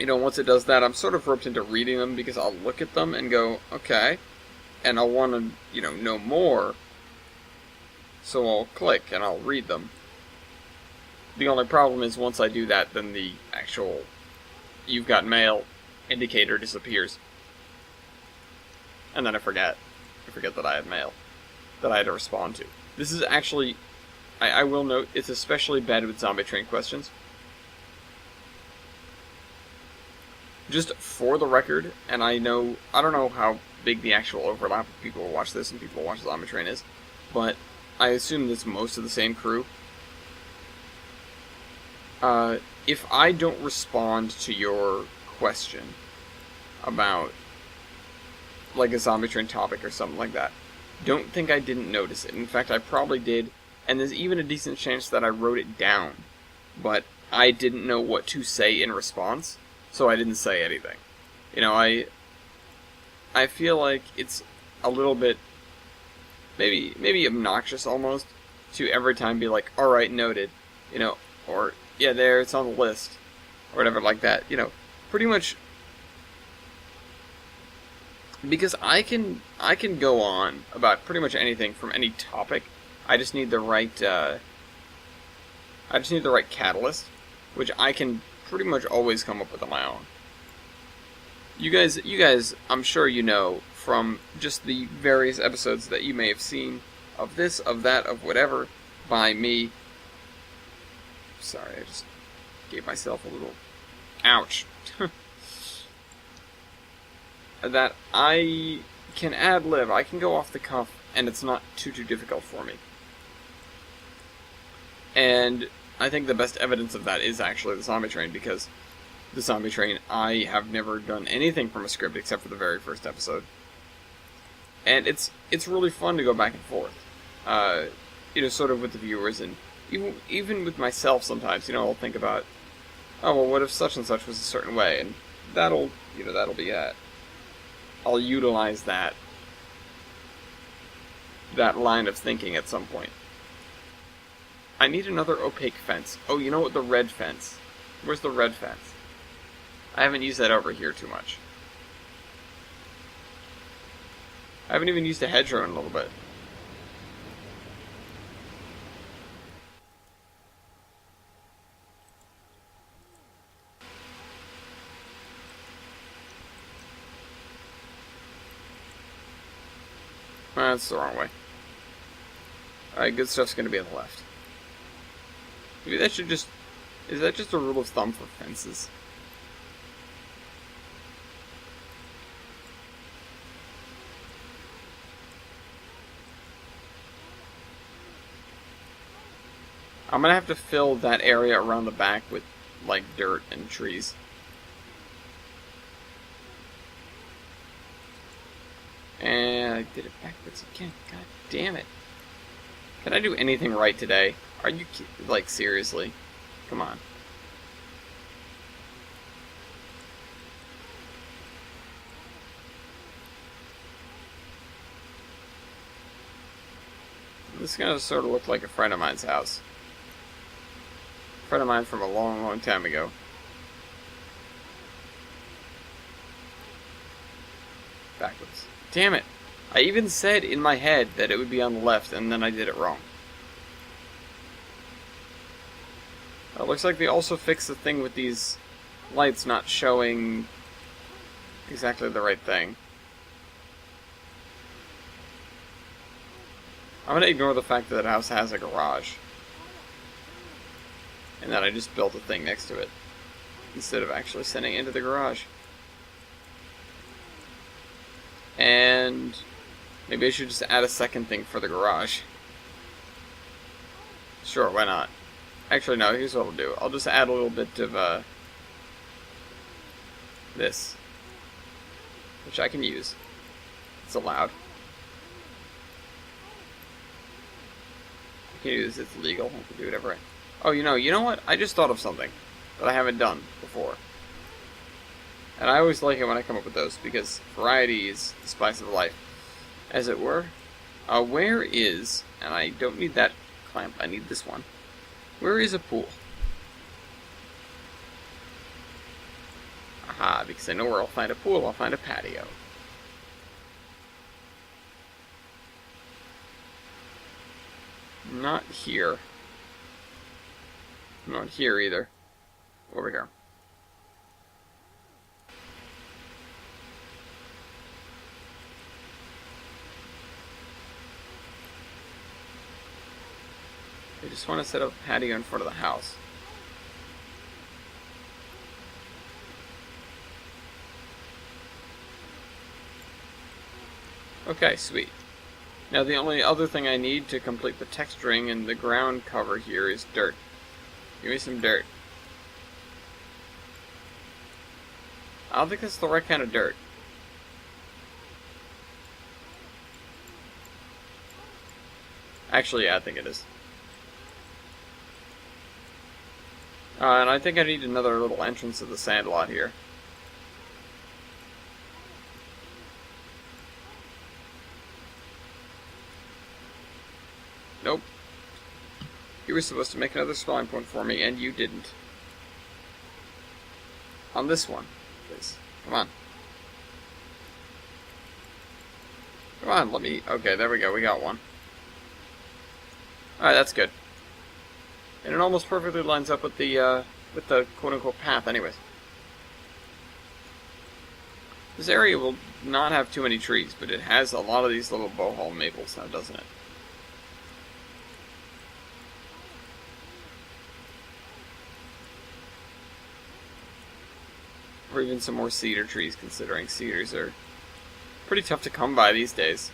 once it does that, I'm sort of roped into reading them because I'll look at them and go, okay, and I'll want to, know more, so I'll click and I'll read them. The only problem is once I do that, then the actual "you've got mail" indicator disappears. And then I forget. I forget that I had mail that I had to respond to. This is actually, I will note, it's especially bad with Zombie Train questions. Just for the record, and I don't know how big the actual overlap of people who watch this and people who watch Zombie Train is, but I assume it's most of the same crew. If I don't respond to your question about, like, a Zombie Train topic or something like that, don't think I didn't notice it. In fact, I probably did, and there's even a decent chance that I wrote it down, but I didn't know what to say in response, so I didn't say anything. I feel like it's a little bit, maybe obnoxious almost, to every time be like, alright, noted, or, yeah, there, it's on the list, or whatever like that, pretty much, because I can go on about pretty much anything from any topic. I just need the right catalyst, which I can pretty much always come up with on my own. You guys, I'm sure you know from just the various episodes that you may have seen of this, of that, of whatever, by me. Sorry, I just gave myself a little ouch. That I can ad-lib, I can go off the cuff, and it's not too difficult for me. And I think the best evidence of that is actually the Zombie Train, because the Zombie Train, I have never done anything from a script except for the very first episode. And it's really fun to go back and forth. Sort of with the viewers, and even with myself sometimes, I'll think about, oh, well, what if such and such was a certain way, and that'll be that. I'll utilize that line of thinking at some point. I need another opaque fence. Oh, you know what? The red fence. Where's the red fence? I haven't used that over here too much. I haven't even used a hedgerow in a little bit. That's the wrong way. Alright, good stuff's gonna be on the left. Maybe that should just... Is that just a rule of thumb for fences? I'm gonna have to fill that area around the back with, like, dirt and trees. And I did it backwards again. God damn it. Can I do anything right today? Are you, like, seriously? Come on. This is gonna sort of look like a friend of mine's house. A friend of mine from a long, long time ago. Backwards. Damn it. I even said in my head that it would be on the left, and then I did it wrong. It looks like they also fixed the thing with these lights not showing exactly the right thing. I'm gonna ignore the fact that that house has a garage. And that I just built a thing next to it, instead of actually sending it into the garage. And maybe I should just add a second thing for the garage. Sure, why not? Actually, no, here's what I'll do. I'll just add a little bit of, this. Which I can use. It's allowed. I can use it's legal. I can do whatever. Oh, you know what? I just thought of something that I haven't done before. And I always like it when I come up with those, because variety is the spice of life, as it were. Where is, and I don't need that clamp, I need this one. Where is a pool? Aha, because I know where I'll find a pool, I'll find a patio. Not here. Not here either. Over here. I just want to set up a patio in front of the house. Okay, sweet. Now the only other thing I need to complete the texturing and the ground cover here is dirt. Give me some dirt. I don't think that's the right kind of dirt. Actually, yeah, I think it is. And I think I need another little entrance to the sand lot here. Nope. You were supposed to make another spawning point for me, and you didn't. On this one, please. Come on. Come on, let me... Okay, there we go, we got one. Alright, that's good. And it almost perfectly lines up with the quote-unquote path anyways. This area will not have too many trees, but it has a lot of these little bohol maples now, doesn't it? Or even some more cedar trees, considering cedars are pretty tough to come by these days.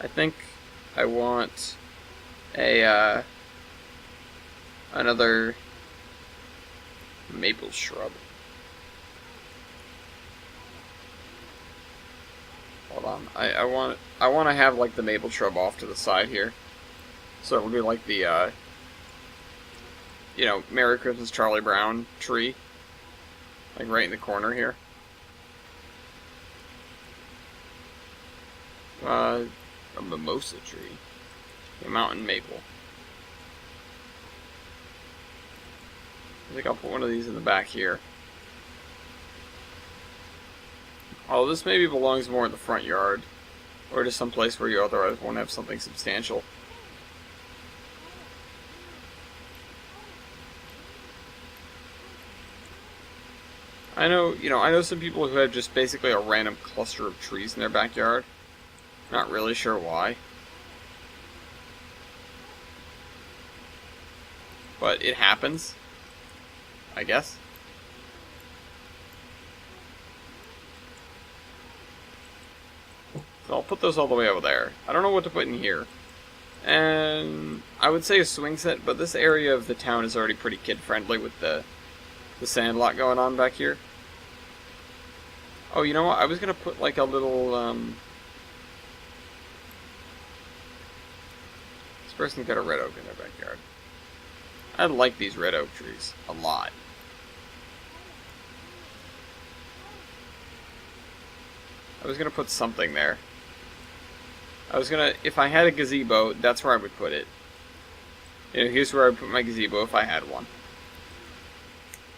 I think I want a another maple shrub. Hold on, I want to have like the maple shrub off to the side here, so it will be like the you know, Merry Christmas Charlie Brown tree, like right in the corner here. A mimosa tree. A mountain maple. I think I'll put one of these in the back here. Oh, this maybe belongs more in the front yard. Or to some place where you otherwise won't have something substantial. I know some people who have just basically a random cluster of trees in their backyard. Not really sure why. But it happens, I guess. So I'll put those all the way over there. I don't know what to put in here. And I would say a swing set, but this area of the town is already pretty kid-friendly with the sand lot going on back here. Oh, you know what? I was going to put like a little, This person got a red oak in their backyard. I like these red oak trees a lot. I was going to put something there. If I had a gazebo, that's where I would put it. You know, here's where I would put my gazebo if I had one.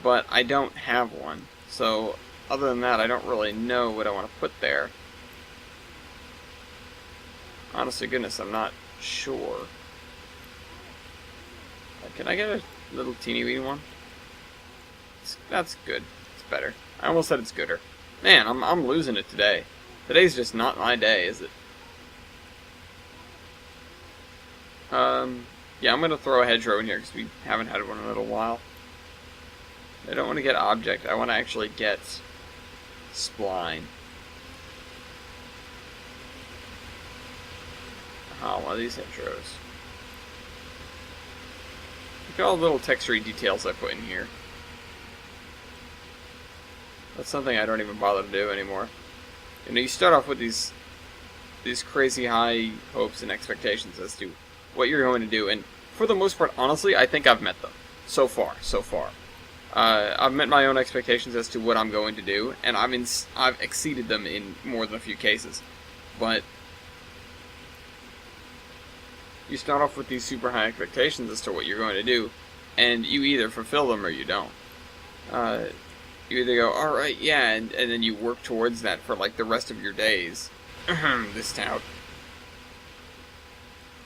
But I don't have one, so other than that, I don't really know what I want to put there. Honest to goodness, I'm not sure. Can I get a little teeny weeny one? That's good. It's better. I almost said it's gooder. Man, I'm losing it today. Today's just not my day, is it? Yeah, I'm gonna throw a hedgerow in here because we haven't had one in a little while. I don't want to get object. I want to actually get spline. One of these hedgerows. Look at all the little textury details I put in here. That's something I don't even bother to do anymore. You know, you start off with these crazy high hopes and expectations as to what you're going to do, and for the most part, honestly, I think I've met them. So far. I've met my own expectations as to what I'm going to do, and I've exceeded them in more than a few cases. But you start off with these super high expectations as to what you're going to do, and you either fulfill them or you don't. You either go, alright, yeah, and then you work towards that for like the rest of your days. This town.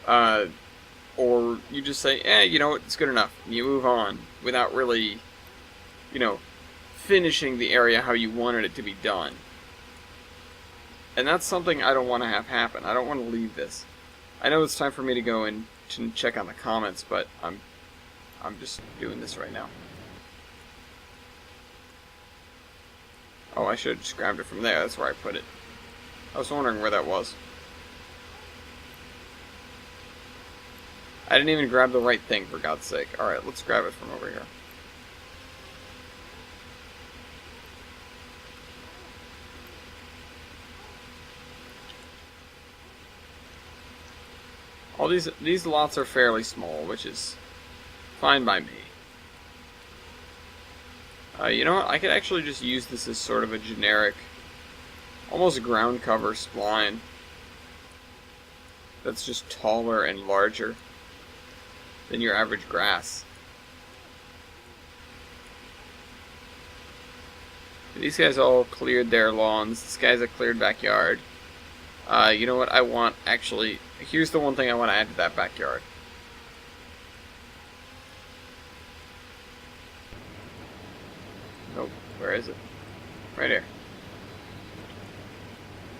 Or you just say, you know what, it's good enough. And you move on without really, finishing the area how you wanted it to be done. And that's something I don't want to have happen. I don't want to leave this. I know it's time for me to go and to check on the comments, but I'm just doing this right now. Oh, I should have just grabbed it from there. That's where I put it. I was wondering where that was. I didn't even grab the right thing, for God's sake. Alright, let's grab it from over here. All these lots are fairly small, which is fine by me. You know what? I could actually just use this as sort of a generic, almost ground cover spline that's just taller and larger than your average grass. These guys all cleared their lawns. This guy's a cleared backyard. You know what I want, actually, here's the one thing I want to add to that backyard. Nope, where is it? Right here.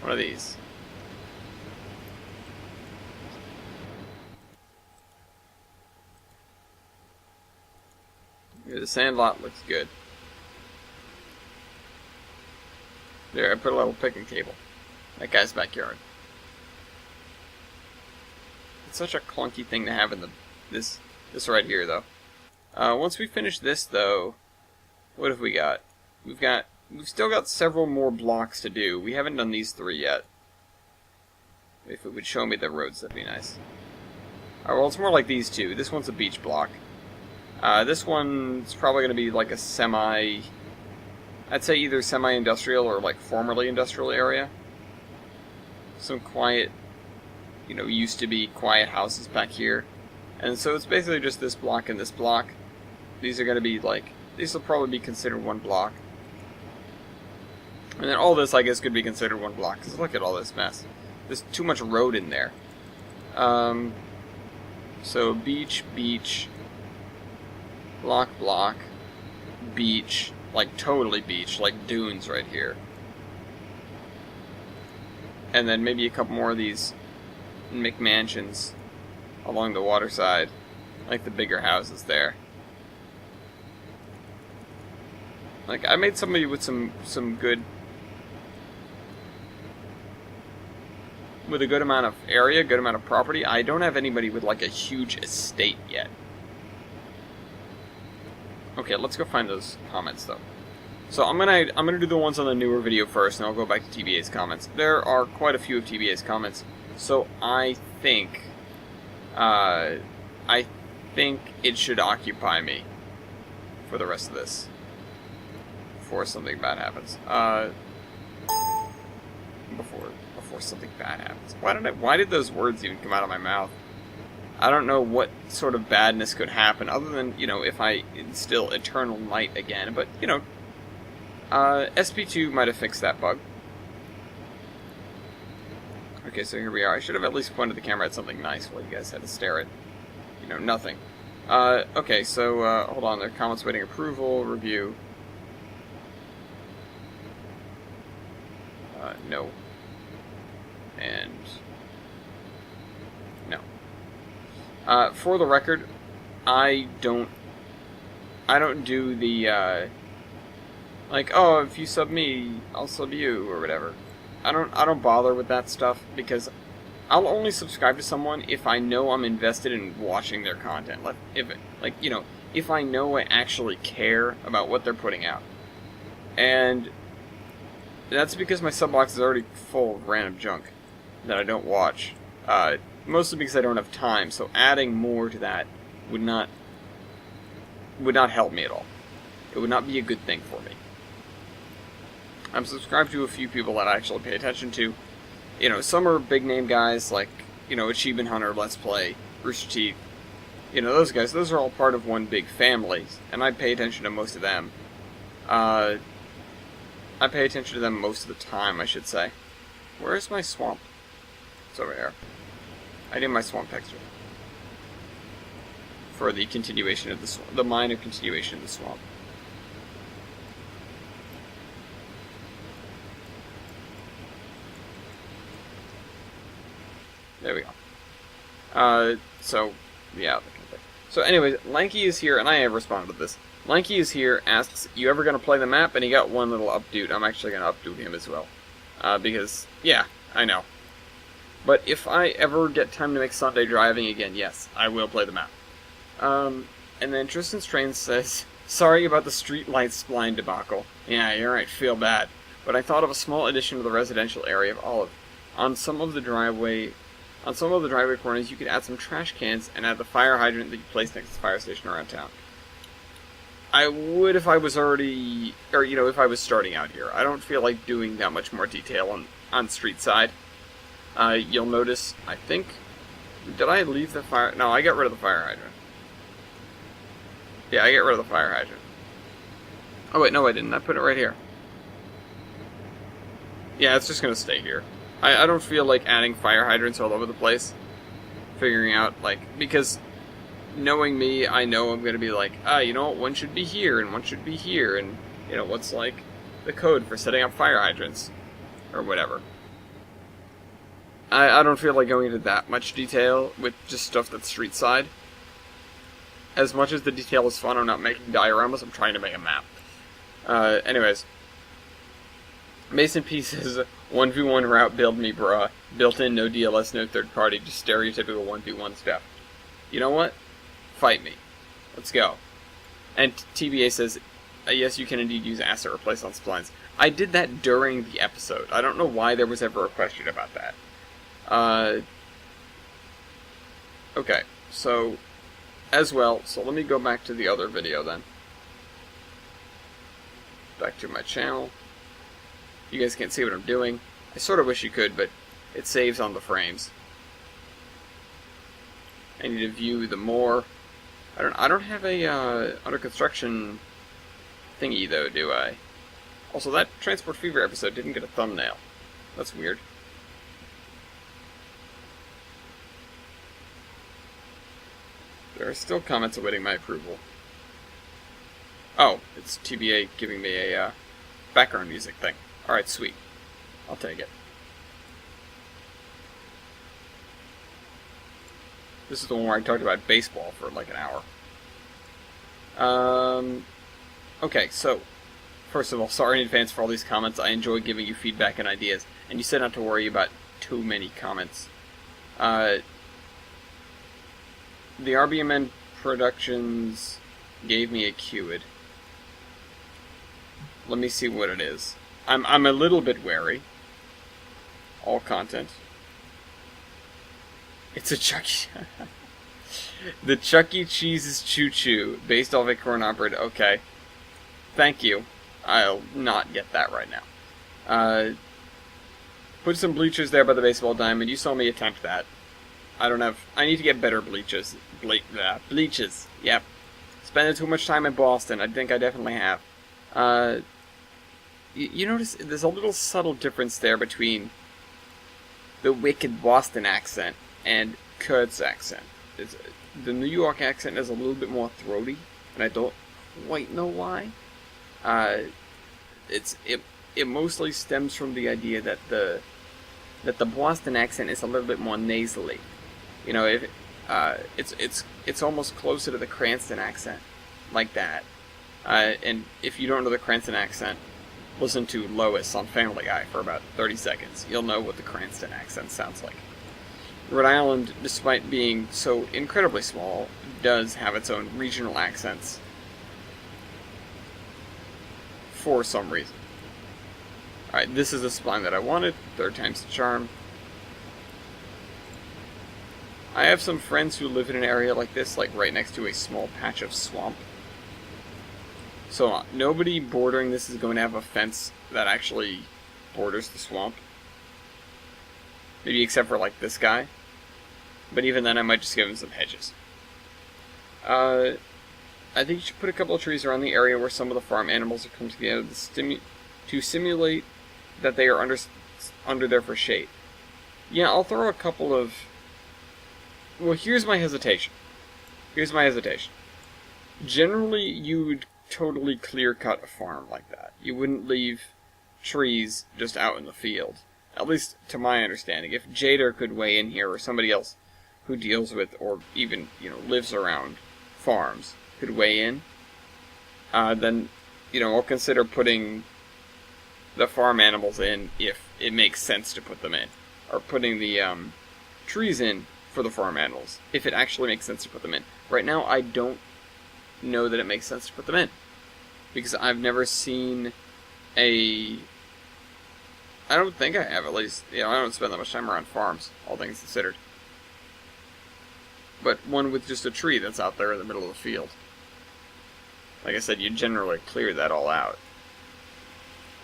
One of these. Here, the sand lot looks good. There, I put a little picking table. That guy's backyard. It's such a clunky thing to have in this right here, though. Once we finish this, though, what have we got? We've still got several more blocks to do. We haven't done these 3 yet. If it would show me the roads, that'd be nice. Alright, well, it's more like these two. This one's a beach block. This one's probably going to be like a I'd say either semi-industrial or like formerly industrial area. Some quiet, used to be quiet houses back here. And so it's basically just this block and this block. These are going to be these will probably be considered one block. And then all this, I guess, could be considered one block. Because look at all this mess. There's too much road in there. So beach, block, beach, like totally beach, like dunes right here. And then maybe a couple more of these McMansions along the water side, like the bigger houses there. Like, I made somebody with some good, with a good amount of area, good amount of property. I don't have anybody with like a huge estate yet. Okay, let's go find those comments though. So I'm gonna do the ones on the newer video first, and I'll go back to TBA's comments. There are quite a few of TBA's comments, so I think it should occupy me for the rest of this before something bad happens. Before something bad happens. Why did those words even come out of my mouth? I don't know what sort of badness could happen, other than, if I instill eternal night again, but, SP2 might have fixed that bug. Okay, so here we are. I should have at least pointed the camera at something nice while you guys had to stare at, nothing. Okay, so, hold on, there are comments waiting approval, review. No. And no. For the record, I don't do the, oh, if you sub me, I'll sub you, or whatever. I don't bother with that stuff, because I'll only subscribe to someone if I know I'm invested in watching their content. If I know I actually care about what they're putting out. And that's because my sub box is already full of random junk that I don't watch. Mostly because I don't have time, so adding more to that would not help me at all. It would not be a good thing for me. I'm subscribed to a few people that I actually pay attention to. Some are big name guys like, Achievement Hunter, Let's Play, Rooster Teeth. Those guys, those are all part of one big family, and I pay attention to most of them. I pay attention to them most of the time, I should say. Where is my swamp? It's over here. I need my swamp texture for the continuation of the minor continuation of the swamp. There we go. So, yeah. So anyways, Lanky is here, and I have responded to this. Lanky is here, asks, you ever going to play the map? And he got one little updo. I'm actually going to updo him as well. Because, yeah, I know. But if I ever get time to make Sunday driving again, yes, I will play the map. And then Tristan's Train says, sorry about the streetlight spline debacle. Yeah, you're right, feel bad. But I thought of a small addition to the residential area of Olive. On some of the driveway corners, you could add some trash cans and add the fire hydrant that you place next to the fire station around town. I would if I was already, or, if I was starting out here. I don't feel like doing that much more detail on street side. You'll notice, I think, did I leave the fire? No, I got rid of the fire hydrant. Yeah, I got rid of the fire hydrant. Oh wait, no I didn't. I put it right here. Yeah, it's just gonna stay here. I don't feel like adding fire hydrants all over the place. Figuring out, because knowing me, I know I'm going to be like, one should be here and one should be here, and, what's, the code for setting up fire hydrants, or whatever. I don't feel like going into that much detail with just stuff that's street side. As much as the detail is fun, I'm not making dioramas, I'm trying to make a map. Anyways. Mason P says, 1v1 route build me, bruh. Built in, no DLS, no third party, just stereotypical 1v1 stuff. You know what? Fight me. Let's go. And TBA says, yes, you can indeed use asset replace on splines. I did that during the episode. I don't know why there was ever a question about that. Okay, so, as well, so let me go back to the other video then. Back to my channel. You guys can't see what I'm doing. I sort of wish you could, but it saves on the frames. I need to view the more. I don't have a under construction thingy though, do I? Also, that Transport Fever episode didn't get a thumbnail. That's weird. There are still comments awaiting my approval. Oh, it's TBA giving me a background music thing. Alright, sweet. I'll take it. This is the one where I talked about baseball for like an hour. Okay, so, first of all, sorry in advance for all these comments. I enjoy giving you feedback and ideas. And you said not to worry about too many comments. The RBMN Productions gave me a QID. Let me see what it is. I'm a little bit wary. All content. It's a Chuck E. The Chuck E. Cheese's Choo Choo, based off a corn operated. Okay. Thank you. I'll not get that right now. Put some bleachers there by the baseball diamond. You saw me attempt that. I need to get better bleachers. Bleaches. Yep. Spending too much time in Boston. I think I definitely have. You notice there's a little subtle difference there between the wicked Boston accent and Kurt's accent. The New York accent is a little bit more throaty, and I don't quite know why. It mostly stems from the idea that the Boston accent is a little bit more nasally. It's almost closer to the Cranston accent, like that. And if you don't know the Cranston accent, listen to Lois on Family Guy for about 30 seconds. You'll know what the Cranston accent sounds like. Rhode Island, despite being so incredibly small, does have its own regional accents. For some reason. Alright, this is the spline that I wanted. 3rd time's the charm. I have some friends who live in an area like this, like right next to a small patch of swamp. So nobody bordering this is going to have a fence that actually borders the swamp. Maybe except for like this guy. But even then I might just give him some hedges. I think you should put a couple of trees around the area where some of the farm animals are coming together to simulate that they are under there for shade. Yeah, I'll throw a couple of Well, here's my hesitation. Here's my hesitation. Generally, you would totally clear-cut a farm like that. You wouldn't leave trees just out in the field. At least, to my understanding. If Jader could weigh in here, or somebody else who deals with, or even, lives around farms, could weigh in, then, I'll consider putting the farm animals in if it makes sense to put them in. Or putting the trees in for the farm animals, if it actually makes sense to put them in. Right now, I don't know that it makes sense to put them in. Because I've never seen I don't think I have, at least. I don't spend that much time around farms, all things considered. But one with just a tree that's out there in the middle of the field. Like I said, you generally clear that all out.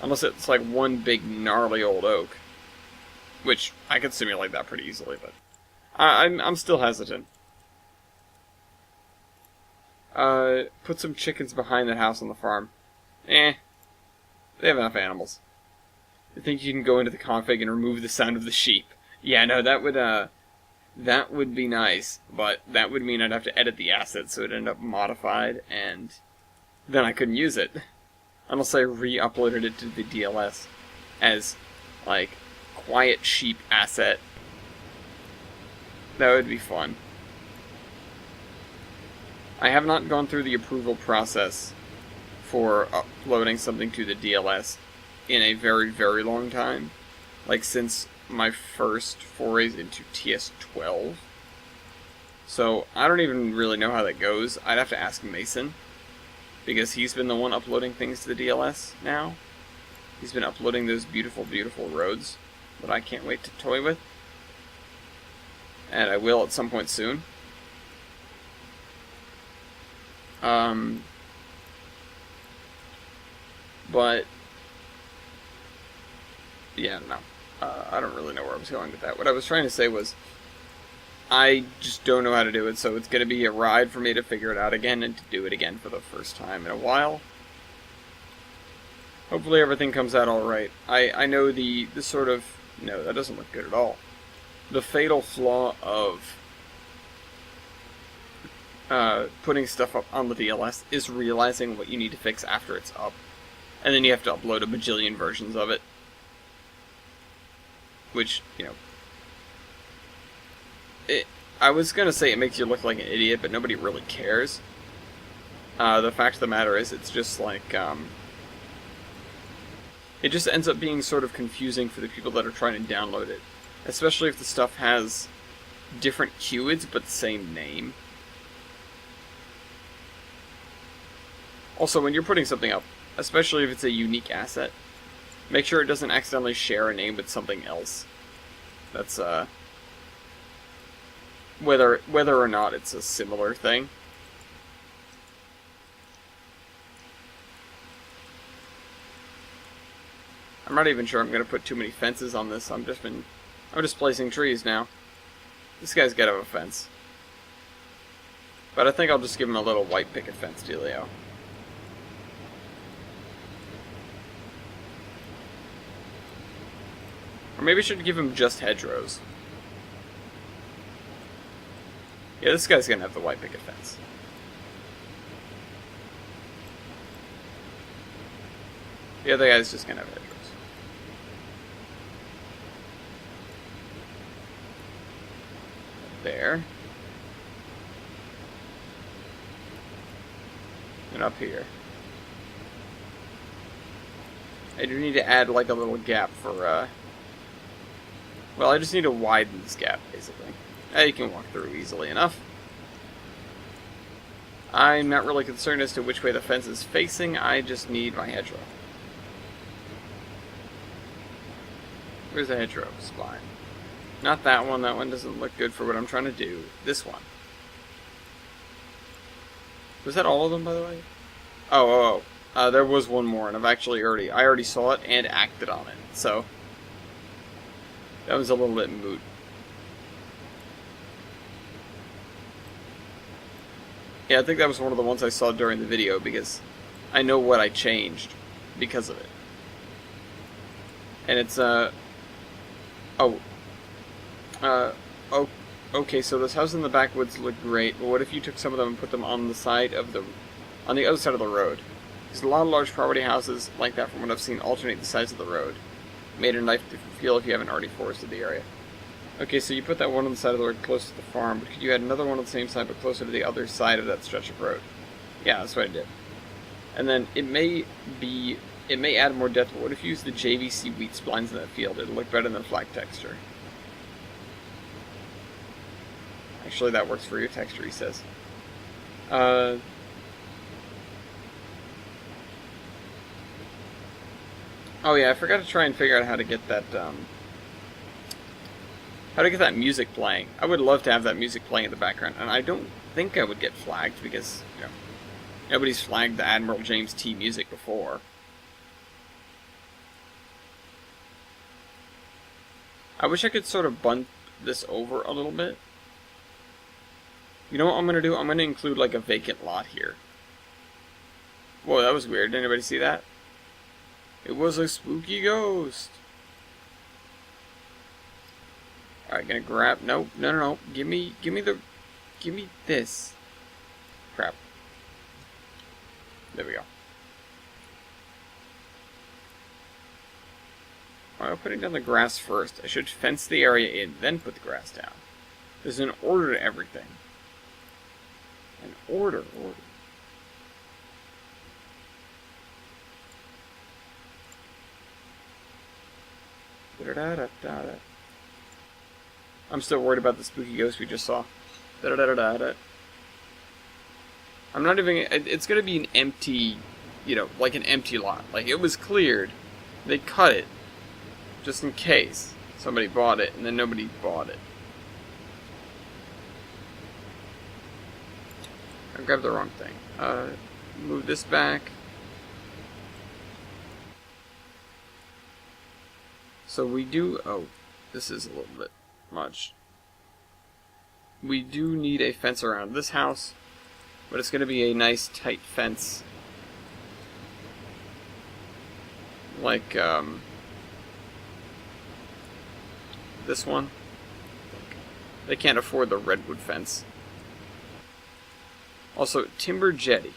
Unless it's like one big gnarly old oak. Which, I could simulate that pretty easily, but I'm still hesitant. Put some chickens behind the house on the farm. They have enough animals. I think you can go into the config and remove the sound of the sheep. Yeah, no, that would be nice, but that would mean I'd have to edit the asset so it'd end up modified, and then I couldn't use it. Unless I re-uploaded it to the DLS as, like, quiet sheep asset. That would be fun. I have not gone through the approval process for uploading something to the DLS in a very, very long time. Like, since my first forays into TS12. So, I don't even really know how that goes. I'd have to ask Mason, because he's been the one uploading things to the DLS now. He's been uploading those beautiful, beautiful roads that I can't wait to toy with. And I will at some point soon. But yeah, I don't know. I don't really know where I was going with that. What I was trying to say was, I just don't know how to do it, so it's going to be a ride for me to figure it out again and to do it again for the first time in a while. Hopefully everything comes out alright. I know the sort of... No, that doesn't look good at all. The fatal flaw of putting stuff up on the DLS is realizing what you need to fix after it's up. And then you have to upload a bajillion versions of it. Which, I was going to say it makes you look like an idiot, but nobody really cares. The fact of the matter is, it's just like, it just ends up being sort of confusing for the people that are trying to download it. Especially if the stuff has different keywords, but the same name. Also, when you're putting something up, especially if it's a unique asset, make sure it doesn't accidentally share a name with something else. That's, whether or not it's a similar thing. I'm not even sure I'm going to put too many fences on this. I'm just placing trees now. This guy's got to have a fence. But I think I'll just give him a little white picket fence dealio. Or maybe I should give him just hedgerows. Yeah, this guy's gonna have the white picket fence. The other guy's just gonna have hedgerows. There. And up here. I do need to add like a little gap for, well, I just need to widen this gap, basically. You can walk through easily enough. I'm not really concerned as to which way the fence is facing, I just need my hedgerow. Where's the hedgerow spline? Not that one doesn't look good for what I'm trying to do. This one. Was that all of them, by the way? Oh. There was one more, and I already saw it and acted on it, so that was a little bit moot. Yeah, I think that was one of the ones I saw during the video, because I know what I changed because of it. And it's, Okay, so those houses in the backwoods look great, but what if you took some of them and put them on the side of on the other side of the road? There's a lot of large property houses like that from what I've seen alternate the sides of the road. Made a nice feel if you haven't already forested the area. Okay, so you put that one on the side of the road close to the farm, but could you add another one on the same side but closer to the other side of that stretch of road? Yeah, that's what I did. And then it may add more depth, but what if you use the JVC wheat splines in that field? It'll look better than flag texture. Actually, that works for your texture, he says. Oh yeah, I forgot to try and figure out how to get that, music playing. I would love to have that music playing in the background, and I don't think I would get flagged because, you know, nobody's flagged the Admiral James T music before. I wish I could sort of bump this over a little bit. You know what I'm going to do? I'm going to include like a vacant lot here. Whoa, that was weird. Did anybody see that? It was a spooky ghost. Alright, gonna grab... No. Give me this. Crap. There we go. Alright, I'm putting down the grass first. I should fence the area in, then put the grass down. There's an order to everything. An order. I'm still worried about the spooky ghost we just saw. I'm not even... It's gonna be an empty... You know, like an empty lot. Like, it was cleared. They cut it. Just in case somebody bought it, and then nobody bought it. I grabbed the wrong thing. Move this back. So we do... Oh, this is a little bit much. We do need a fence around this house, but it's going to be a nice tight fence. Like, this one. They can't afford the redwood fence. Also, timber jetty.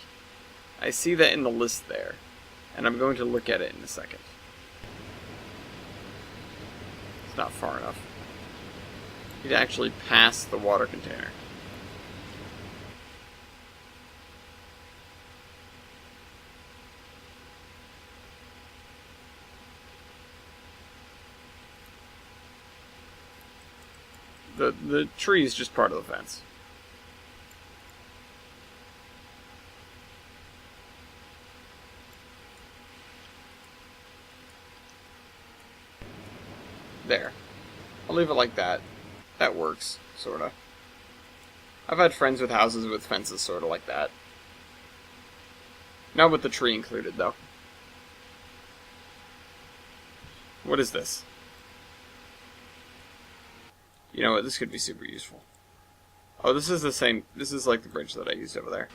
I see that in the list there, and I'm going to look at it in a second. It's not far enough. You'd actually pass the water container. The tree is just part of the fence. There. I'll leave it like that. That works, sorta. I've had friends with houses with fences sorta like that. Not with the tree included, though. What is this? You know what, this could be super useful. Oh, this is the same, this is like the bridge that I used over there.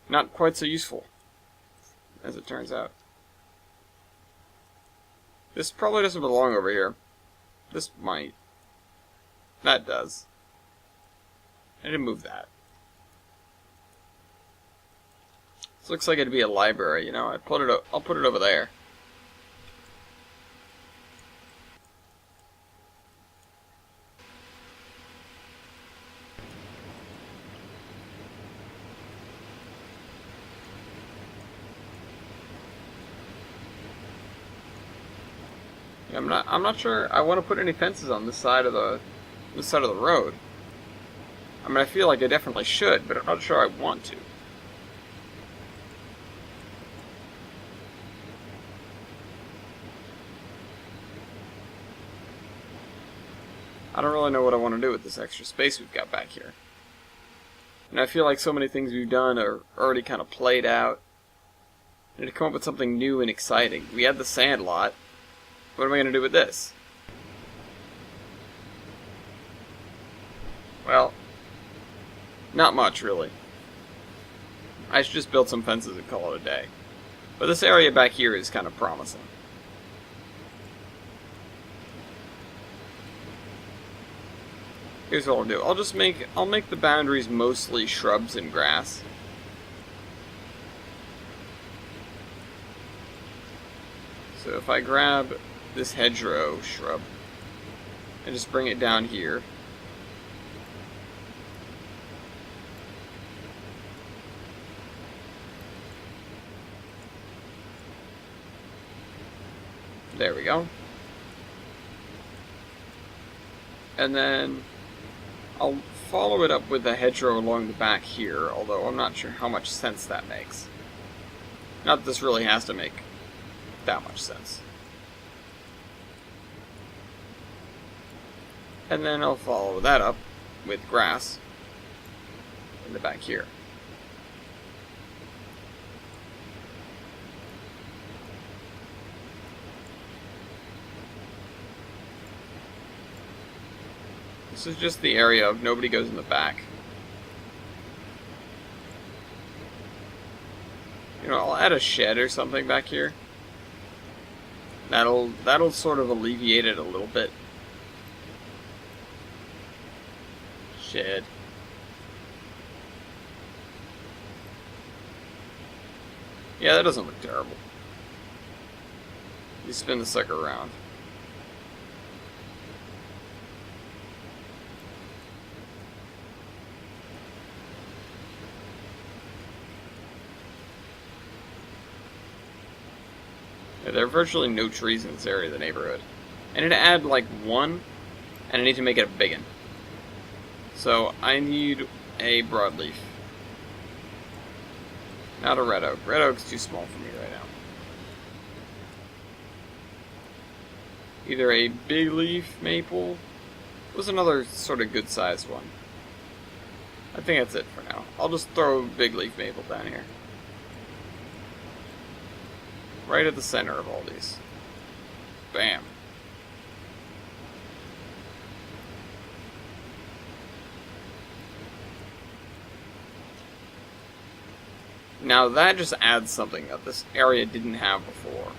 Not quite so useful, as it turns out. This probably doesn't belong over here. This might. That does. I didn't move that. This looks like it'd be a library, you know. I'll put it over there. I'm not sure I want to put any fences on this side of the road. I mean, I feel like I definitely should, but I'm not sure I want to. I don't really know what I want to do with this extra space we've got back here. And I feel like so many things we've done are already kind of played out. I need to come up with something new and exciting. We had the sand lot. What am I going to do with this? Well, not much, really. I should just build some fences and call it a day. But this area back here is kind of promising. Here's what I'll do. I'll make the boundaries mostly shrubs and grass. So if I grab this hedgerow shrub and just bring it down here, there we go. And then I'll follow it up with a hedgerow along the back here, although I'm not sure how much sense that makes. Not that this really has to make that much sense. And then I'll follow that up with grass in the back here. This is just the area of nobody goes in the back. You know, I'll add a shed or something back here. That'll sort of alleviate it a little bit. Shed. Yeah, that doesn't look terrible. You spin the sucker around. There are virtually no trees in this area of the neighborhood. I need to add like one, and I need to make it a big one. So I need a broadleaf. Not a red oak. Red oak's too small for me right now. Either a big leaf maple. What's another sort of good sized one? I think that's it for now. I'll just throw a big leaf maple down here. Right at the center of all these. Bam. Now that just adds something that this area didn't have before.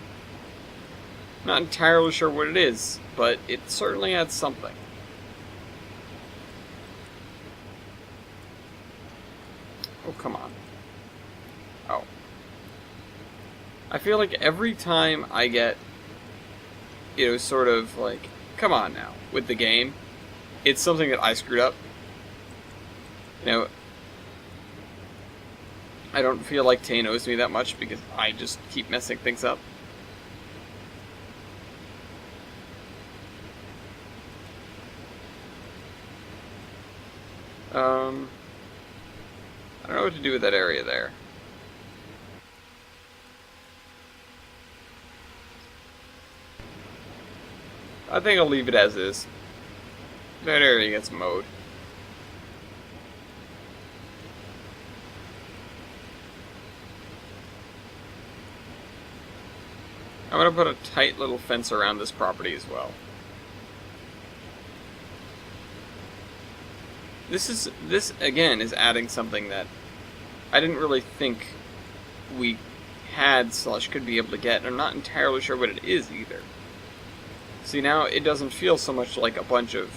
Not entirely sure what it is, but it certainly adds something. Oh, come on. Oh. I feel like every time I get, you know, sort of like, come on now, with the game, it's something that I screwed up. You know, I don't feel like Tay knows me that much because I just keep messing things up. I don't know what to do with that area there. I think I'll leave it as is. That area gets mowed. I'm going to put a tight little fence around this property as well. This again is adding something that I didn't really think we had / could be able to get, and I'm not entirely sure what it is either. See, now it doesn't feel so much like a bunch of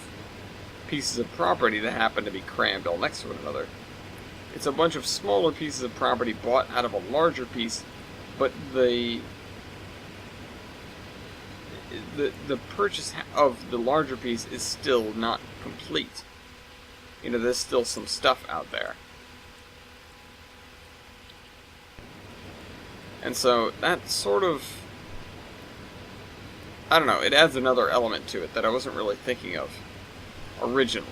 pieces of property that happen to be crammed all next to one another. It's a bunch of smaller pieces of property bought out of a larger piece, but the purchase of the larger piece is still not complete. You know, there's still some stuff out there. And so that sort of, I don't know, it adds another element to it that I wasn't really thinking of originally.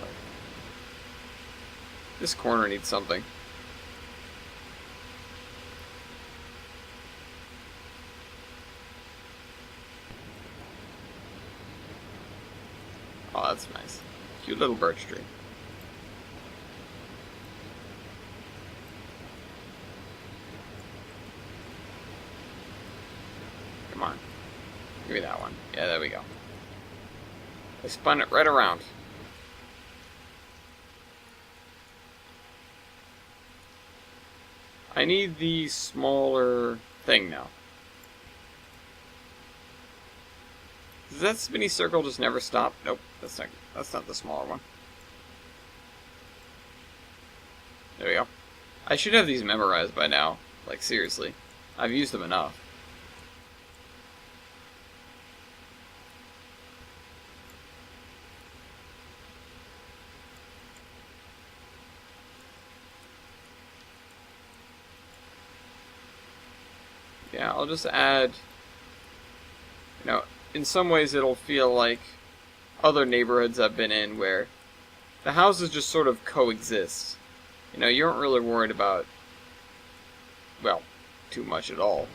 This corner needs something. Oh, that's nice. Cute little birch tree. Come on. Give me that one. Yeah, there we go. I spun it right around. I need the smaller thing now. Does that spinny circle just never stop? Nope, that's not the smaller one. I should have these memorized by now. Like, seriously. I've used them enough. Yeah, I'll just add, in some ways it'll feel like other neighborhoods I've been in where the houses just sort of coexist. You aren't really worried about, well, too much at all.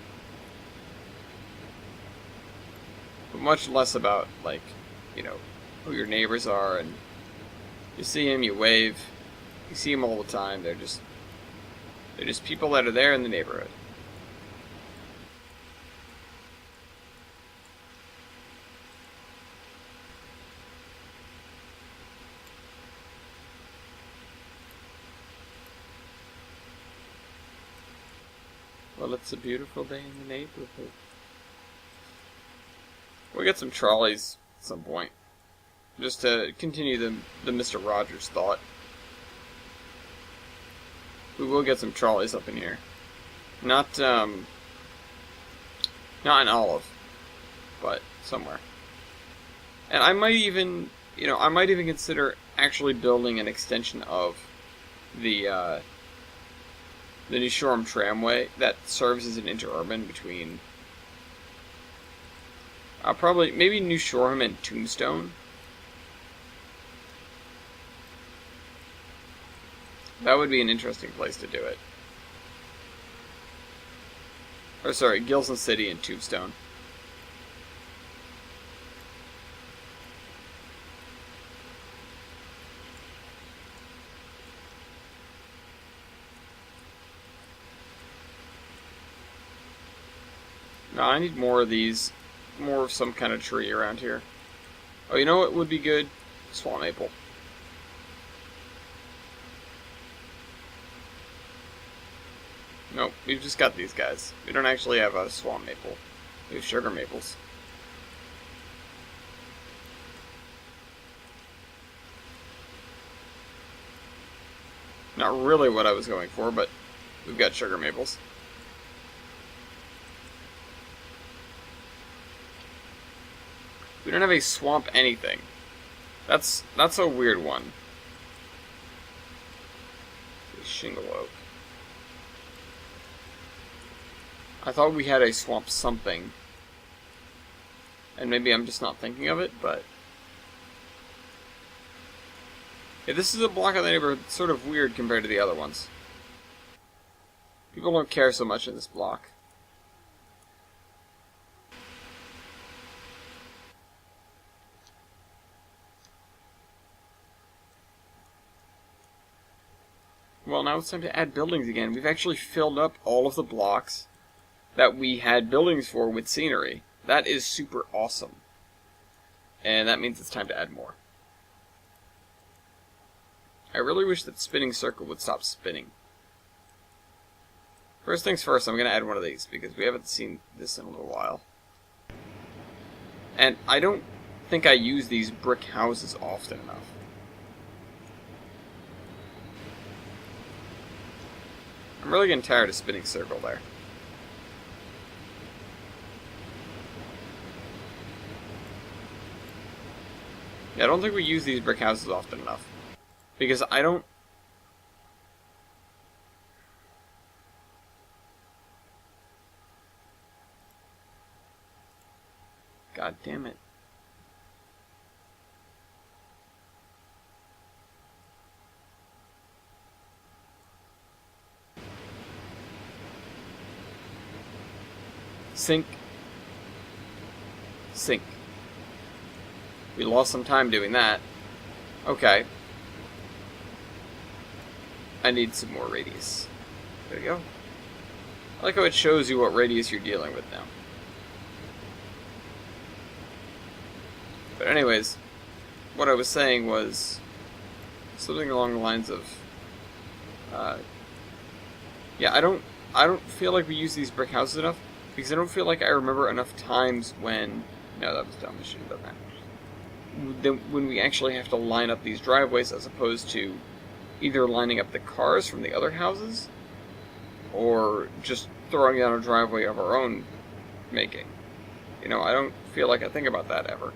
But much less about, like, who your neighbors are, and you see them, you wave, you see them all the time, they're just people that are there in the neighborhood. Well, it's a beautiful day in the neighborhood. We'll get some trolleys at some point. Just to continue the Mr. Rogers thought. We will get some trolleys up in here. Not in Olive, but somewhere. And I might even, consider actually building an extension of the New Shoreham tramway that serves as an interurban between maybe New Shoreham and Tombstone. That would be an interesting place to do it. Or sorry, Gilson City and Tombstone. No, I need more of these. More of some kind of tree around here. Oh, you know what would be good? Swamp maple. Nope, we've just got these guys. We don't actually have a swamp maple. We have sugar maples. Not really what I was going for, but we've got sugar maples. We don't have a swamp anything. That's a weird one. Shingle oak. I thought we had a swamp something. And maybe I'm just not thinking of it, but... yeah, this is a block of the neighborhood that's sort of weird compared to the other ones. People don't care so much in this block. Well, now it's time to add buildings again. We've actually filled up all of the blocks that we had buildings for with scenery. That is super awesome. And that means it's time to add more. I really wish that spinning circle would stop spinning. First things first, I'm going to add one of these, because we haven't seen this in a little while. And I don't think I use these brick houses often enough. I'm really getting tired of spinning circle there. Yeah, I don't think we use these brick houses often enough. Because I don't... God damn it. Sink. Sink. We lost some time doing that. Okay. I need some more radius. There we go. I like how it shows you what radius you're dealing with now. But anyways, what I was saying was something along the lines of, yeah, I don't feel like we use these brick houses enough, because I don't feel like I remember enough times when, no, that was dumb, I shouldn't have done that. When we actually have to line up these driveways as opposed to either lining up the cars from the other houses or just throwing down a driveway of our own making. You know, I don't feel like I think about that ever.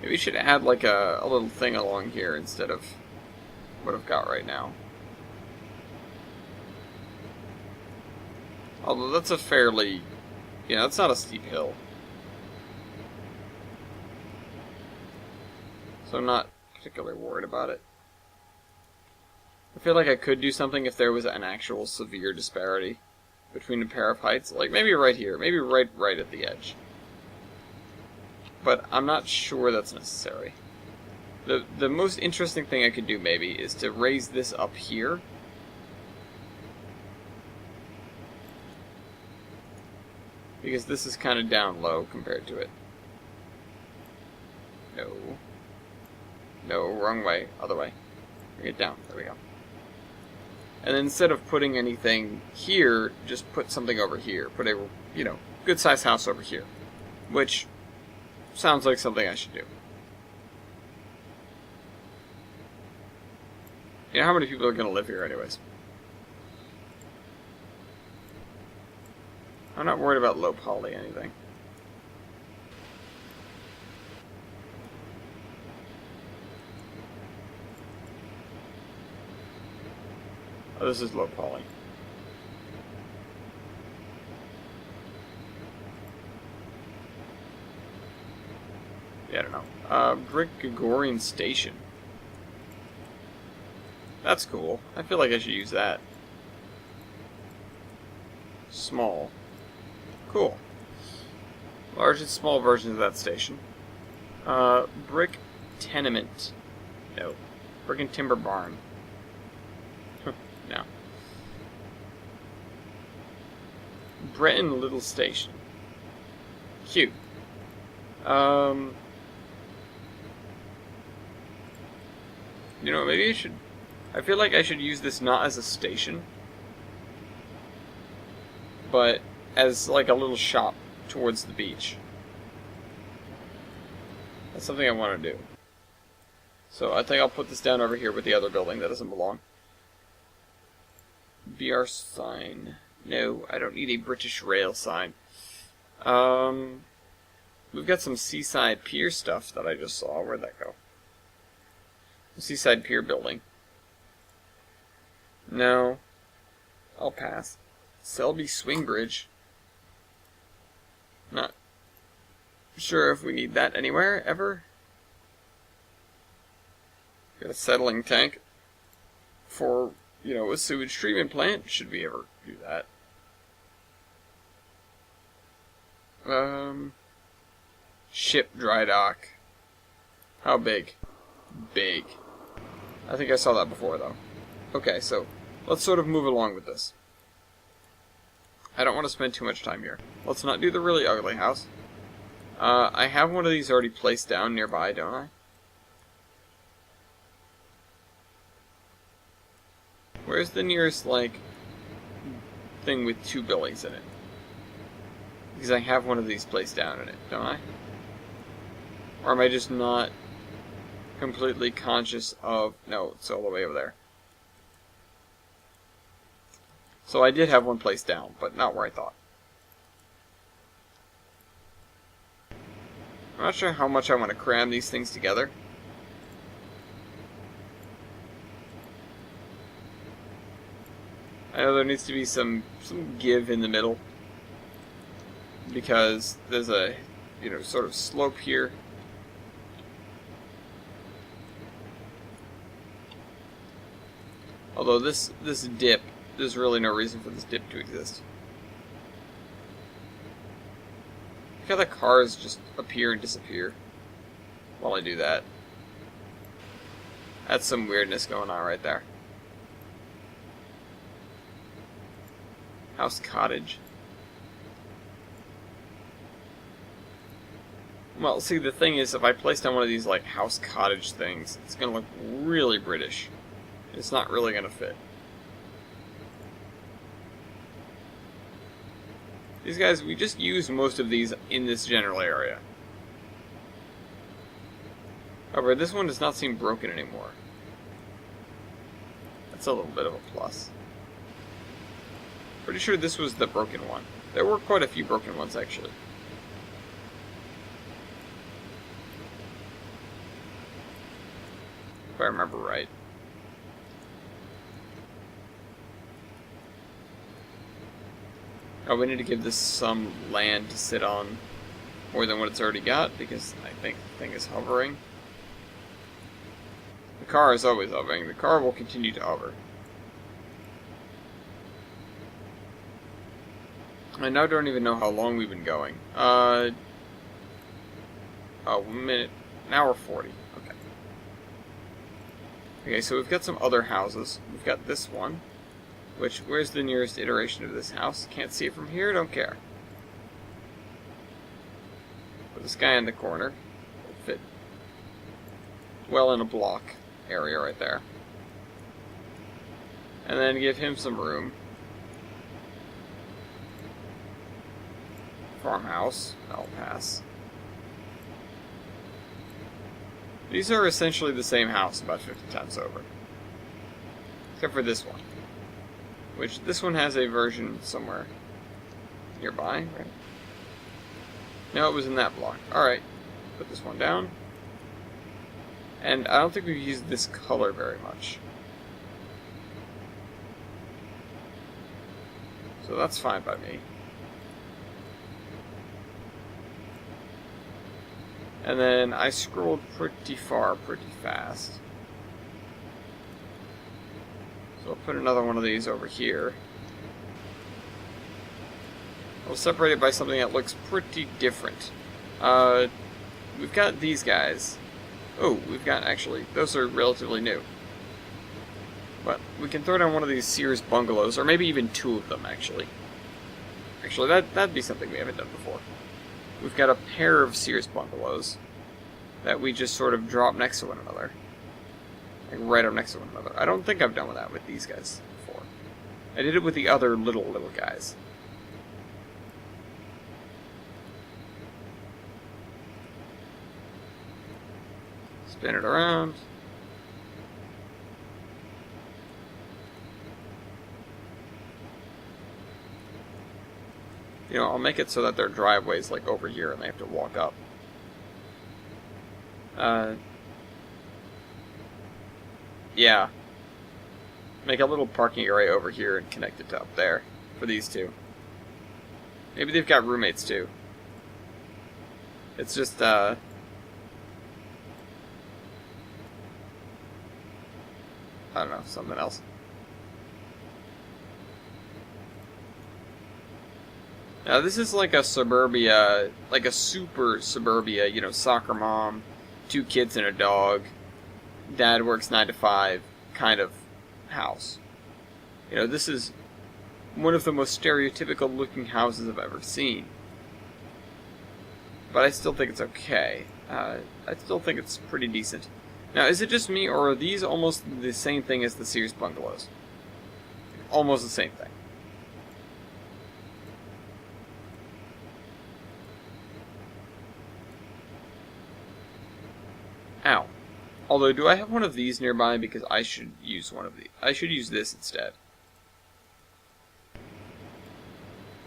Maybe we should add like a little thing along here instead of what I've got right now. Although that's a fairly, that's not a steep hill. So I'm not particularly worried about it. I feel like I could do something if there was an actual severe disparity between a pair of heights. Like maybe right here, maybe right at the edge. But I'm not sure that's necessary. The most interesting thing I could do maybe is to raise this up here. Because this is kind of down low compared to it. No. No, wrong way. Other way. Bring it down. There we go. And then instead of putting anything here, just put something over here. Put a, good-sized house over here. Which sounds like something I should do. How many people are going to live here anyways? I'm not worried about low poly anything. Oh, this is low poly. Yeah, I don't know. Brick Gregorian Station. That's cool. I feel like I should use that. Small. Cool. Large and small versions of that station. Brick Tenement. No. Brick and Timber Barn. No. Breton Little Station. Cute. Maybe I should... I feel like I should use this not as a station, but as like a little shop towards the beach. That's something I want to do. So I think I'll put this down over here with the other building that doesn't belong. BR sign. No, I don't need a British Rail sign. We've got some Seaside Pier stuff that I just saw. Where'd that go? The Seaside Pier building. No. I'll pass. Selby Swing Bridge. Not sure if we need that anywhere, ever. Got a settling tank for, a sewage treatment plant. Should we ever do that? Ship dry dock. How big? Big. I think I saw that before, though. Okay, so let's sort of move along with this. I don't want to spend too much time here. Let's not do the really ugly house. I have one of these already placed down nearby, don't I? Where's the nearest, thing with 2 buildings in it? Because I have one of these placed down in it, don't I? Or am I just not completely conscious of... No, it's all the way over there. So I did have one placed down, but not where I thought. I'm not sure how much I want to cram these things together. I know there needs to be some give in the middle, because there's a, sort of slope here. Although this dip, there's really no reason for this dip to exist. Look how the cars just appear and disappear while I do that. That's some weirdness going on right there. House cottage. Well, see, the thing is, if I place down one of these, house cottage things, it's going to look really British. It's not really going to fit. These guys, we just use most of these in this general area. However, this one does not seem broken anymore. That's a little bit of a plus. Pretty sure this was the broken one. There were quite a few broken ones, actually. If I remember right. Oh, we need to give this some land to sit on more than what it's already got, because I think the thing is hovering. The car is always hovering. The car will continue to hover. I now don't even know how long we've been going. Oh, a minute. An hour 40. Okay. Okay, so we've got some other houses. We've got this one. Which, where's the nearest iteration of this house? Can't see it from here, don't care. Put this guy in the corner. Will fit well in a block area right there. And then give him some room. Farmhouse. That'll pass. These are essentially the same house about 50 times over. Except for this one. Which, this one has a version somewhere nearby, right? No, it was in that block. Alright, put this one down. And I don't think we've used this color very much. So that's fine by me. And then I scrolled pretty far, pretty fast. So I'll put another one of these over here. We'll separate it by something that looks pretty different. We've got these guys. Oh, we've got, actually, those are relatively new. But we can throw down one of these Sears bungalows, or maybe even two of them, actually. Actually, that'd be something we haven't done before. We've got a pair of Sears bungalows that we just sort of drop next to one another. Like right up next to one another. I don't think I've done that with these guys before. I did it with the other little guys. Spin it around. You know, I'll make it so that their driveway's like over here and they have to walk up. Yeah. Make a little parking area over here and connect it to up there for these two. Maybe they've got roommates too. It's just, I don't know, something else. Now this is like a suburbia, like a super suburbia, you know, soccer mom, 2 kids and a dog, dad works 9 to 5 kind of house. You know, this is one of the most stereotypical looking houses I've ever seen. But I still think it's okay. I still think it's pretty decent. Now, is it just me, or are these almost the same thing as the Sears bungalows? Almost the same thing. Ow. Although, do I have one of these nearby? Because I should use one of these. I should use this instead.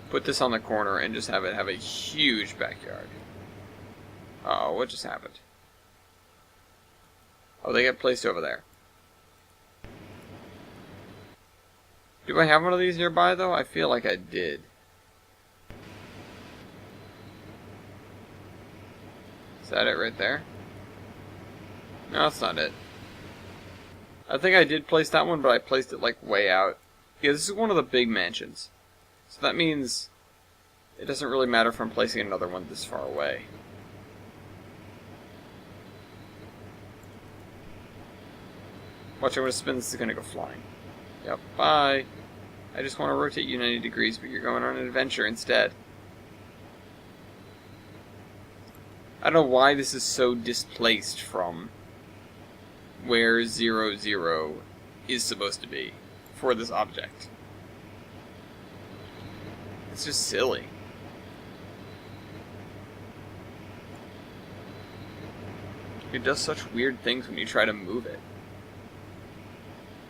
Put this on the corner and just have it have a huge backyard. Uh-oh, what just happened? Oh, they got placed over there. Do I have one of these nearby, though? I feel like I did. Is that it right there? No, that's not it. I think I did place that one, but I placed it, like, way out. Yeah, this is one of the big mansions. So that means it doesn't really matter if I'm placing another one this far away. Watch, I'm going to spin, this is going to go flying. Yep, bye. I just want to rotate you 90 degrees, but you're going on an adventure instead. I don't know why this is so displaced from where 0, 0 is supposed to be for this object. It's just silly. It does such weird things when you try to move it.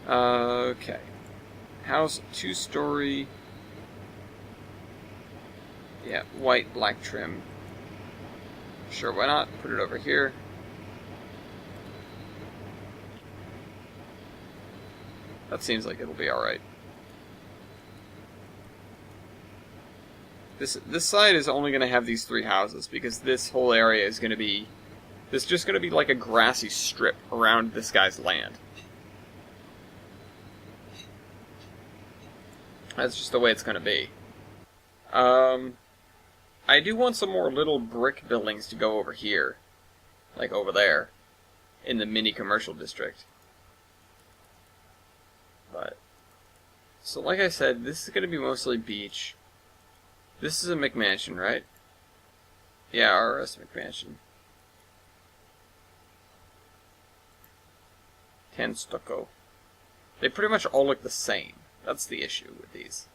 Okay. House, 2-story. Yeah, white, black trim. Sure, why not? Put it over here. That seems like it'll be alright. This side is only going to have these 3 houses, because this whole area is going to be... This is just going to be like a grassy strip around this guy's land. That's just the way it's going to be. I do want some more little brick buildings to go over here. Like over there. In the mini commercial district. But... So like I said, this is going to be mostly beach. This is a McMansion, right? Yeah, RS McMansion. 10 stucco. They pretty much all look the same. That's the issue with these.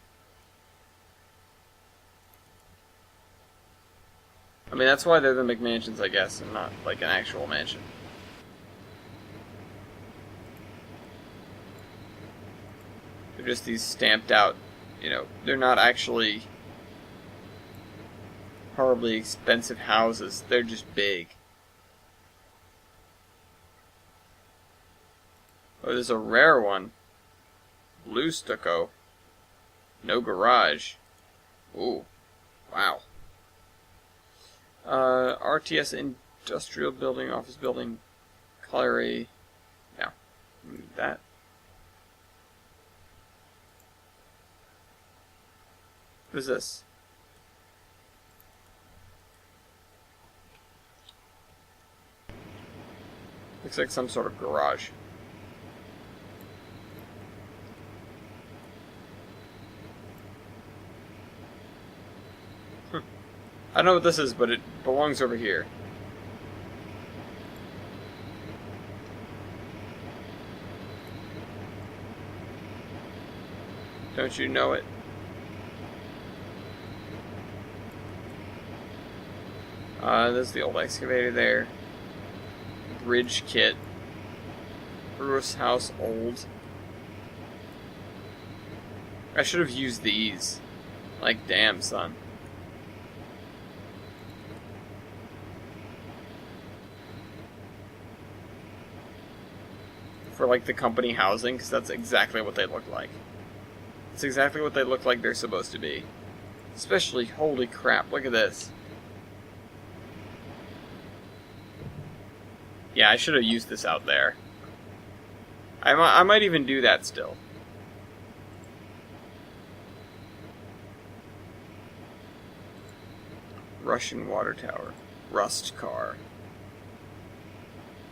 I mean, that's why they're the McMansions, I guess, and not like an actual mansion. They're just these stamped out, you know, they're not actually horribly expensive houses. They're just big. Oh, there's a rare one. Blue stucco. No garage. Ooh. Wow. RTS industrial building, office building, colliery. No. That. What is this? Looks like some sort of garage. I don't know what this is, but it belongs over here. Don't you know it? There's the old excavator there. Bridge kit. Brewis house old. I should have used these. Like, damn, son. For, like, the company housing, because that's exactly what they look like. It's exactly what they look like they're supposed to be. Especially, holy crap, look at this. Yeah, I should have used this out there. I might even do that still. Russian water tower. Rust car.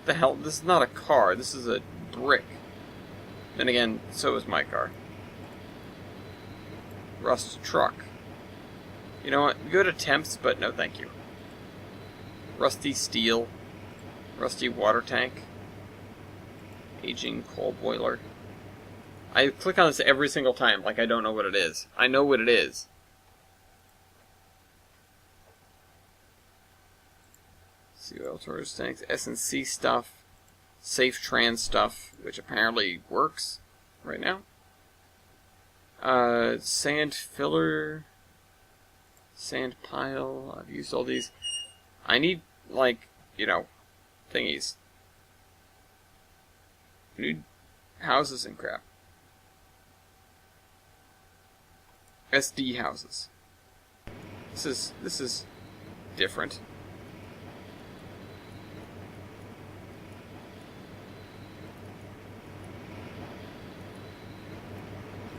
The hell? This is not a car. This is a brick. Then again, so is my car. Rust truck. You know what? Good attempts, but no thank you. Rusty steel. Rusty water tank. Aging coal boiler. I click on this every single time like I don't know what it is. I know what it is. Sea oil storage tanks, S&C stuff, safe trans stuff, which apparently works right now. Sand filler, sand pile. I've used all these. I need, like, you know, thingies. New houses and crap. SD houses. This is different.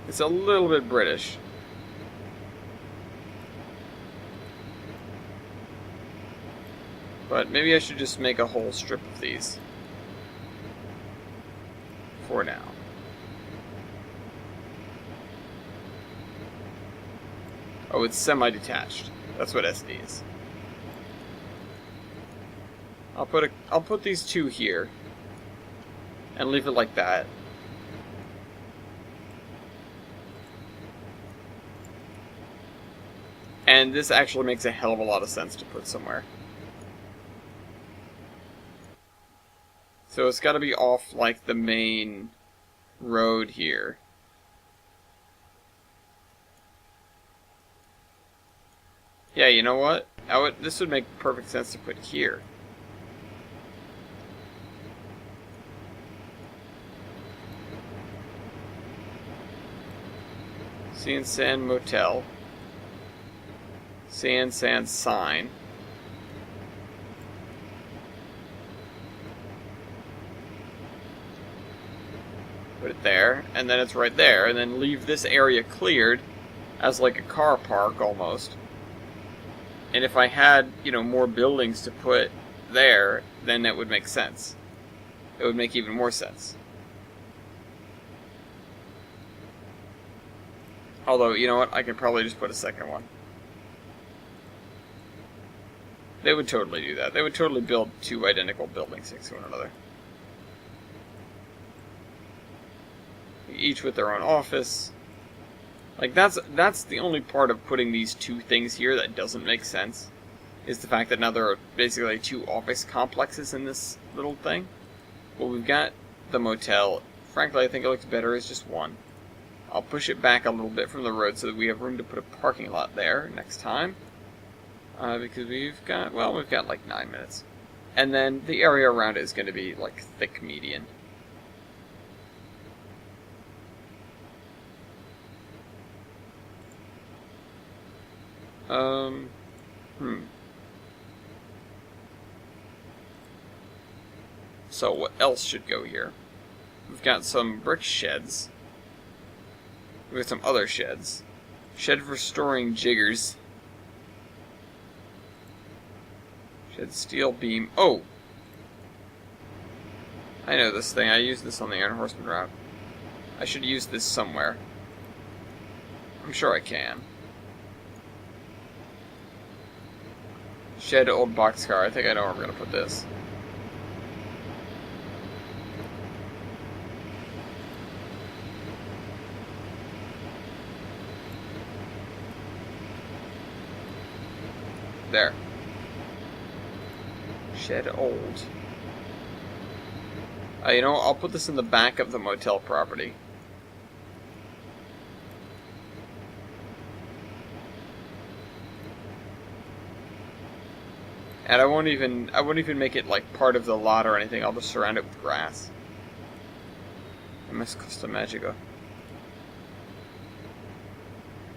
It's a little bit British. But maybe I should just make a whole strip of these. For now. Oh, it's semi-detached. That's what SD is. I'll put these two here. And leave it like that. And this actually makes a hell of a lot of sense to put somewhere. So it's got to be off, like, the main road here. Yeah, you know what? This would make perfect sense to put here. Sea and Sand Motel. Sea and Sand sign. Put it there, and then it's right there, and then leave this area cleared as like a car park almost. And if I had, you know, more buildings to put there, then it would make sense. It would make even more sense. Although, you know what, I could probably just put a second one. They would totally do that. They would totally build two identical buildings next to one another. Each with their own office. Like, that's the only part of putting these two things here that doesn't make sense. Is the fact that now there are basically two office complexes in this little thing. Well, we've got the motel. Frankly, I think it looks better as just one. I'll push it back a little bit from the road so that we have room to put a parking lot there next time. Because we've got like 9 minutes. And then the area around it is going to be like thick median. So what else should go here? We've got some brick sheds. We've got some other sheds. Shed for storing jiggers. Shed steel beam. Oh! I know this thing. I used this on the Iron Horseman route. I should use this somewhere. I'm sure I can. Shed old boxcar. I think I know where I'm going to put this. There. Shed old. You know, I'll put this in the back of the motel property. And I won't even make it like part of the lot or anything. I'll just surround it with grass. MS Costa Magica.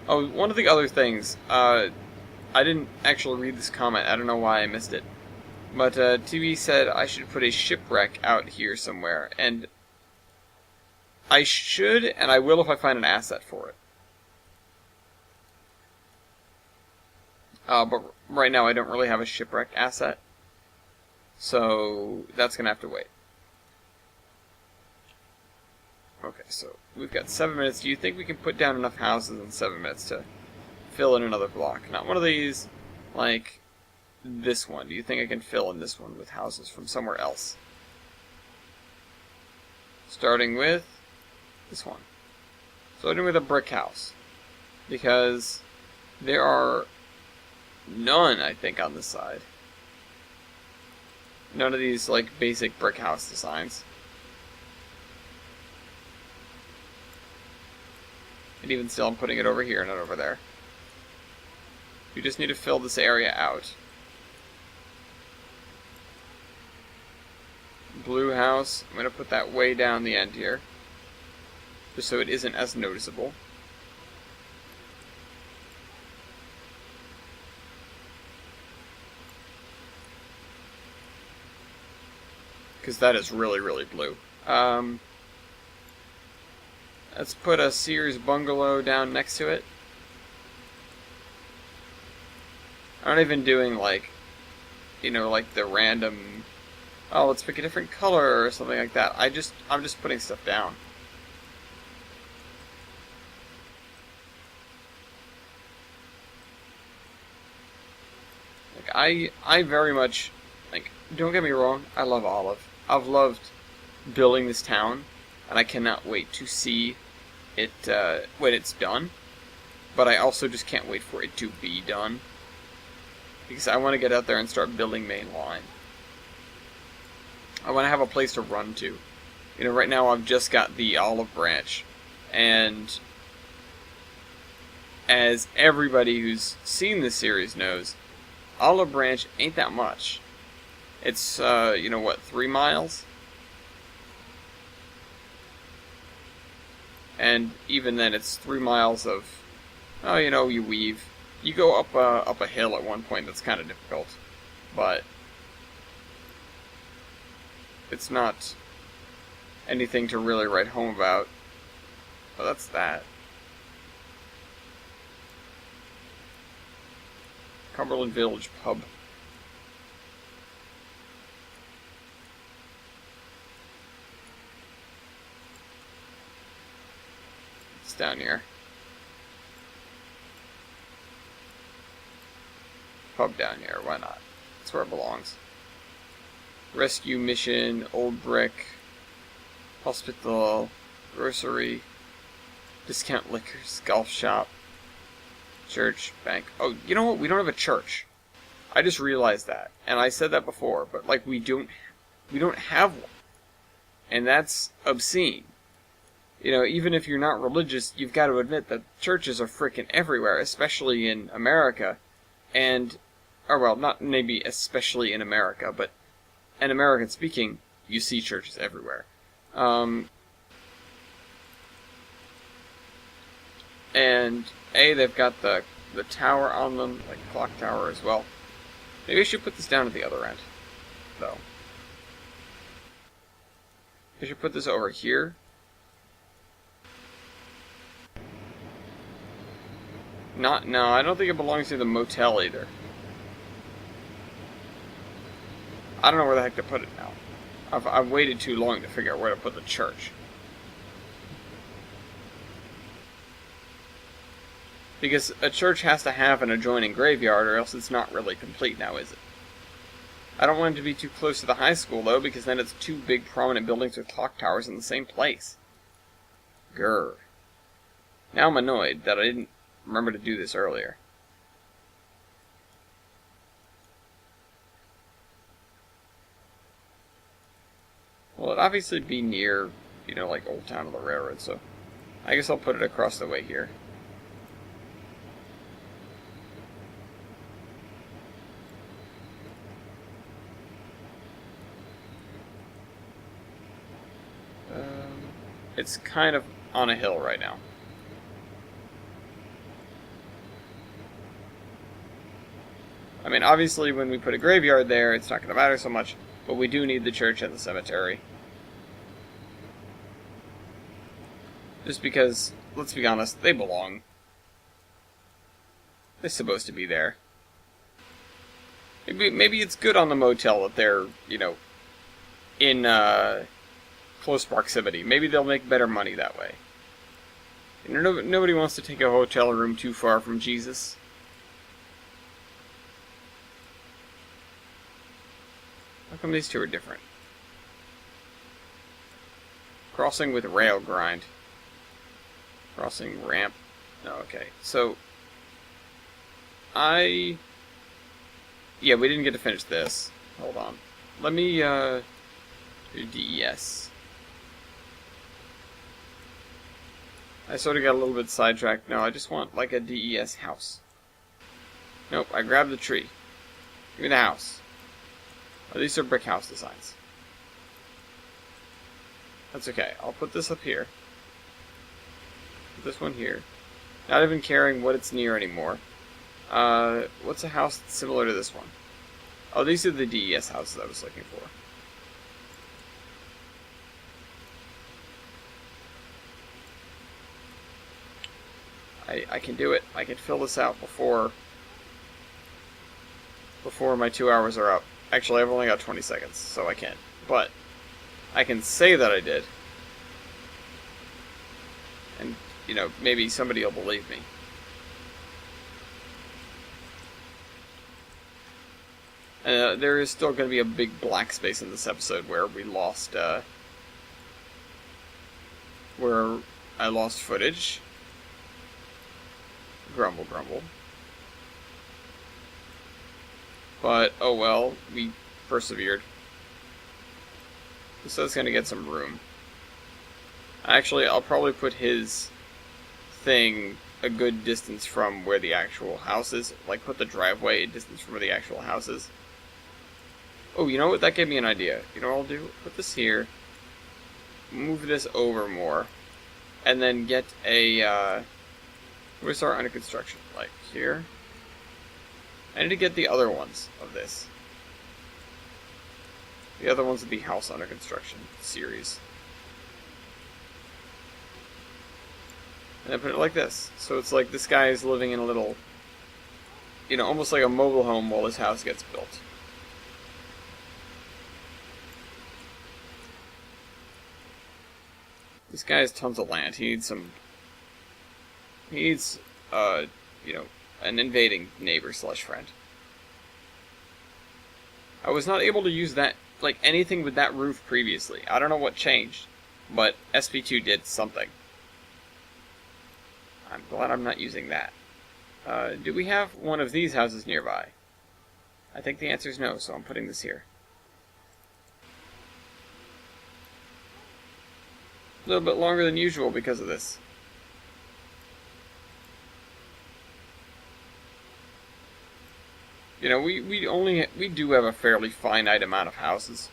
Oh, one of the other things, I didn't actually read this comment. I don't know why I missed it. But TV said I should put a shipwreck out here somewhere, and I should, and I will if I find an asset for it. But right now I don't really have a shipwreck asset, so that's going to have to wait. Okay, so we've got 7 minutes. Do you think we can put down enough houses in 7 minutes to fill in another block? Not one of these, like this one. Do you think I can fill in this one with houses from somewhere else? Starting with this one. Starting with a brick house. Because there are none, I think, on this side. None of these, like, basic brick house designs. And even still, I'm putting it over here, not over there. We just need to fill this area out. Blue house. I'm going to put that way down the end here. Just so it isn't as noticeable. Because that is really, really blue. Let's put a Sears bungalow down next to it. I'm not even doing, like, you know, like the random, oh, let's pick a different color or something like that. I'm just putting stuff down. Like, I very much, like, don't get me wrong, I love Olive. I've loved building this town, and I cannot wait to see it when it's done. But I also just can't wait for it to be done, because I want to get out there and start building main line. I want to have a place to run to. You know, right now I've just got the olive branch, and as everybody who's seen this series knows, olive branch ain't that much. It's, you know what, 3 miles? And even then, it's 3 miles of, oh, you know, you weave. You go up a hill at one point that's kind of difficult, but it's not anything to really write home about. Oh, that's that. Cumberland Village Pub. It's down here. Pub down here, why not? That's where it belongs. Rescue mission, old brick, hospital, grocery, discount liquors, golf shop, church, bank. Oh, you know what? We don't have a church. I just realized that, and I said that before, but like we don't have one, and that's obscene. You know, even if you're not religious, you've got to admit that churches are frickin' everywhere, especially in America, and, or well, not maybe especially in America, but in American speaking, you see churches everywhere. And they've got the tower on them, like clock tower as well. Maybe I should put this down at the other end, though. I should put this over here. No, I don't think it belongs to the motel either. I don't know where the heck to put it now. I've waited too long to figure out where to put the church. Because a church has to have an adjoining graveyard, or else it's not really complete now, is it? I don't want it to be too close to the high school, though, because then it's 2 big prominent buildings with clock towers in the same place. Grr. Now I'm annoyed that I didn't remember to do this earlier. Well, it'd obviously be near, you know, like Old Town of the Railroad, so I guess I'll put it across the way here. It's kind of on a hill right now. I mean, obviously, when we put a graveyard there, it's not going to matter so much, but we do need the church and the cemetery. Just because, let's be honest, they belong. They're supposed to be there. Maybe it's good on the motel that they're, you know, in close proximity. Maybe they'll make better money that way. You know, nobody wants to take a hotel room too far from Jesus. How come these two are different? Crossing with rail grind. Crossing ramp. No, okay. So, yeah, we didn't get to finish this. Hold on. Let me, do DES. I sort of got a little bit sidetracked. No, I just want, like, a DES house. Nope, I grabbed the tree. Give me the house. Oh, these are brick house designs. That's okay. I'll put this up here. Put this one here. Not even caring what it's near anymore. What's a house that's similar to this one? Oh, these are the DES houses I was looking for. I can do it. I can fill this out before my 2 hours are up. Actually, I've only got 20 seconds, so I can't. But I can say that I did. And, you know, maybe somebody will believe me. There is still going to be a big black space in this episode where we lost, where I lost footage. Grumble, grumble. But, oh well, we persevered. So it's going to get some room. Actually, I'll probably put his thing a good distance from where the actual house is. Like, put the driveway a distance from where the actual house is. Oh, you know what? That gave me an idea. You know what I'll do? Put this here. Move this over more. And then get a, where's our under construction? Like, here? I need to get the other ones of this. The other ones of the house under construction series. And I put it like this. So it's like this guy is living in a little, you know, almost like a mobile home while his house gets built. This guy has tons of land. He needs some, you know, an invading neighbor / friend. I was not able to use that, like, anything with that roof previously. I don't know what changed, but SP2 did something. I'm glad I'm not using that. Do we have one of these houses nearby? I think the answer is no, so I'm putting this here. A little bit longer than usual because of this. You know, we do have a fairly finite amount of houses.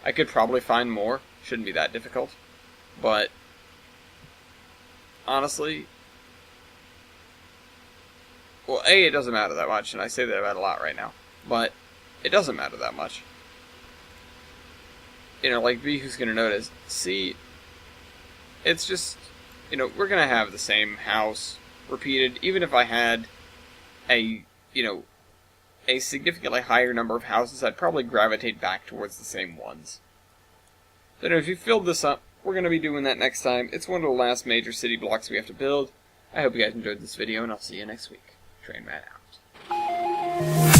I could probably find more. Shouldn't be that difficult. But honestly, well, A, it doesn't matter that much, and I say that about a lot right now. But it doesn't matter that much. You know, like B, who's going to notice? C, it's just, you know, we're going to have the same house repeated. Even if I had a, you know, a significantly higher number of houses, I'd probably gravitate back towards the same ones. So if you filled this up, we're going to be doing that next time. It's one of the last major city blocks we have to build. I hope you guys enjoyed this video, and I'll see you next week. Trainman out.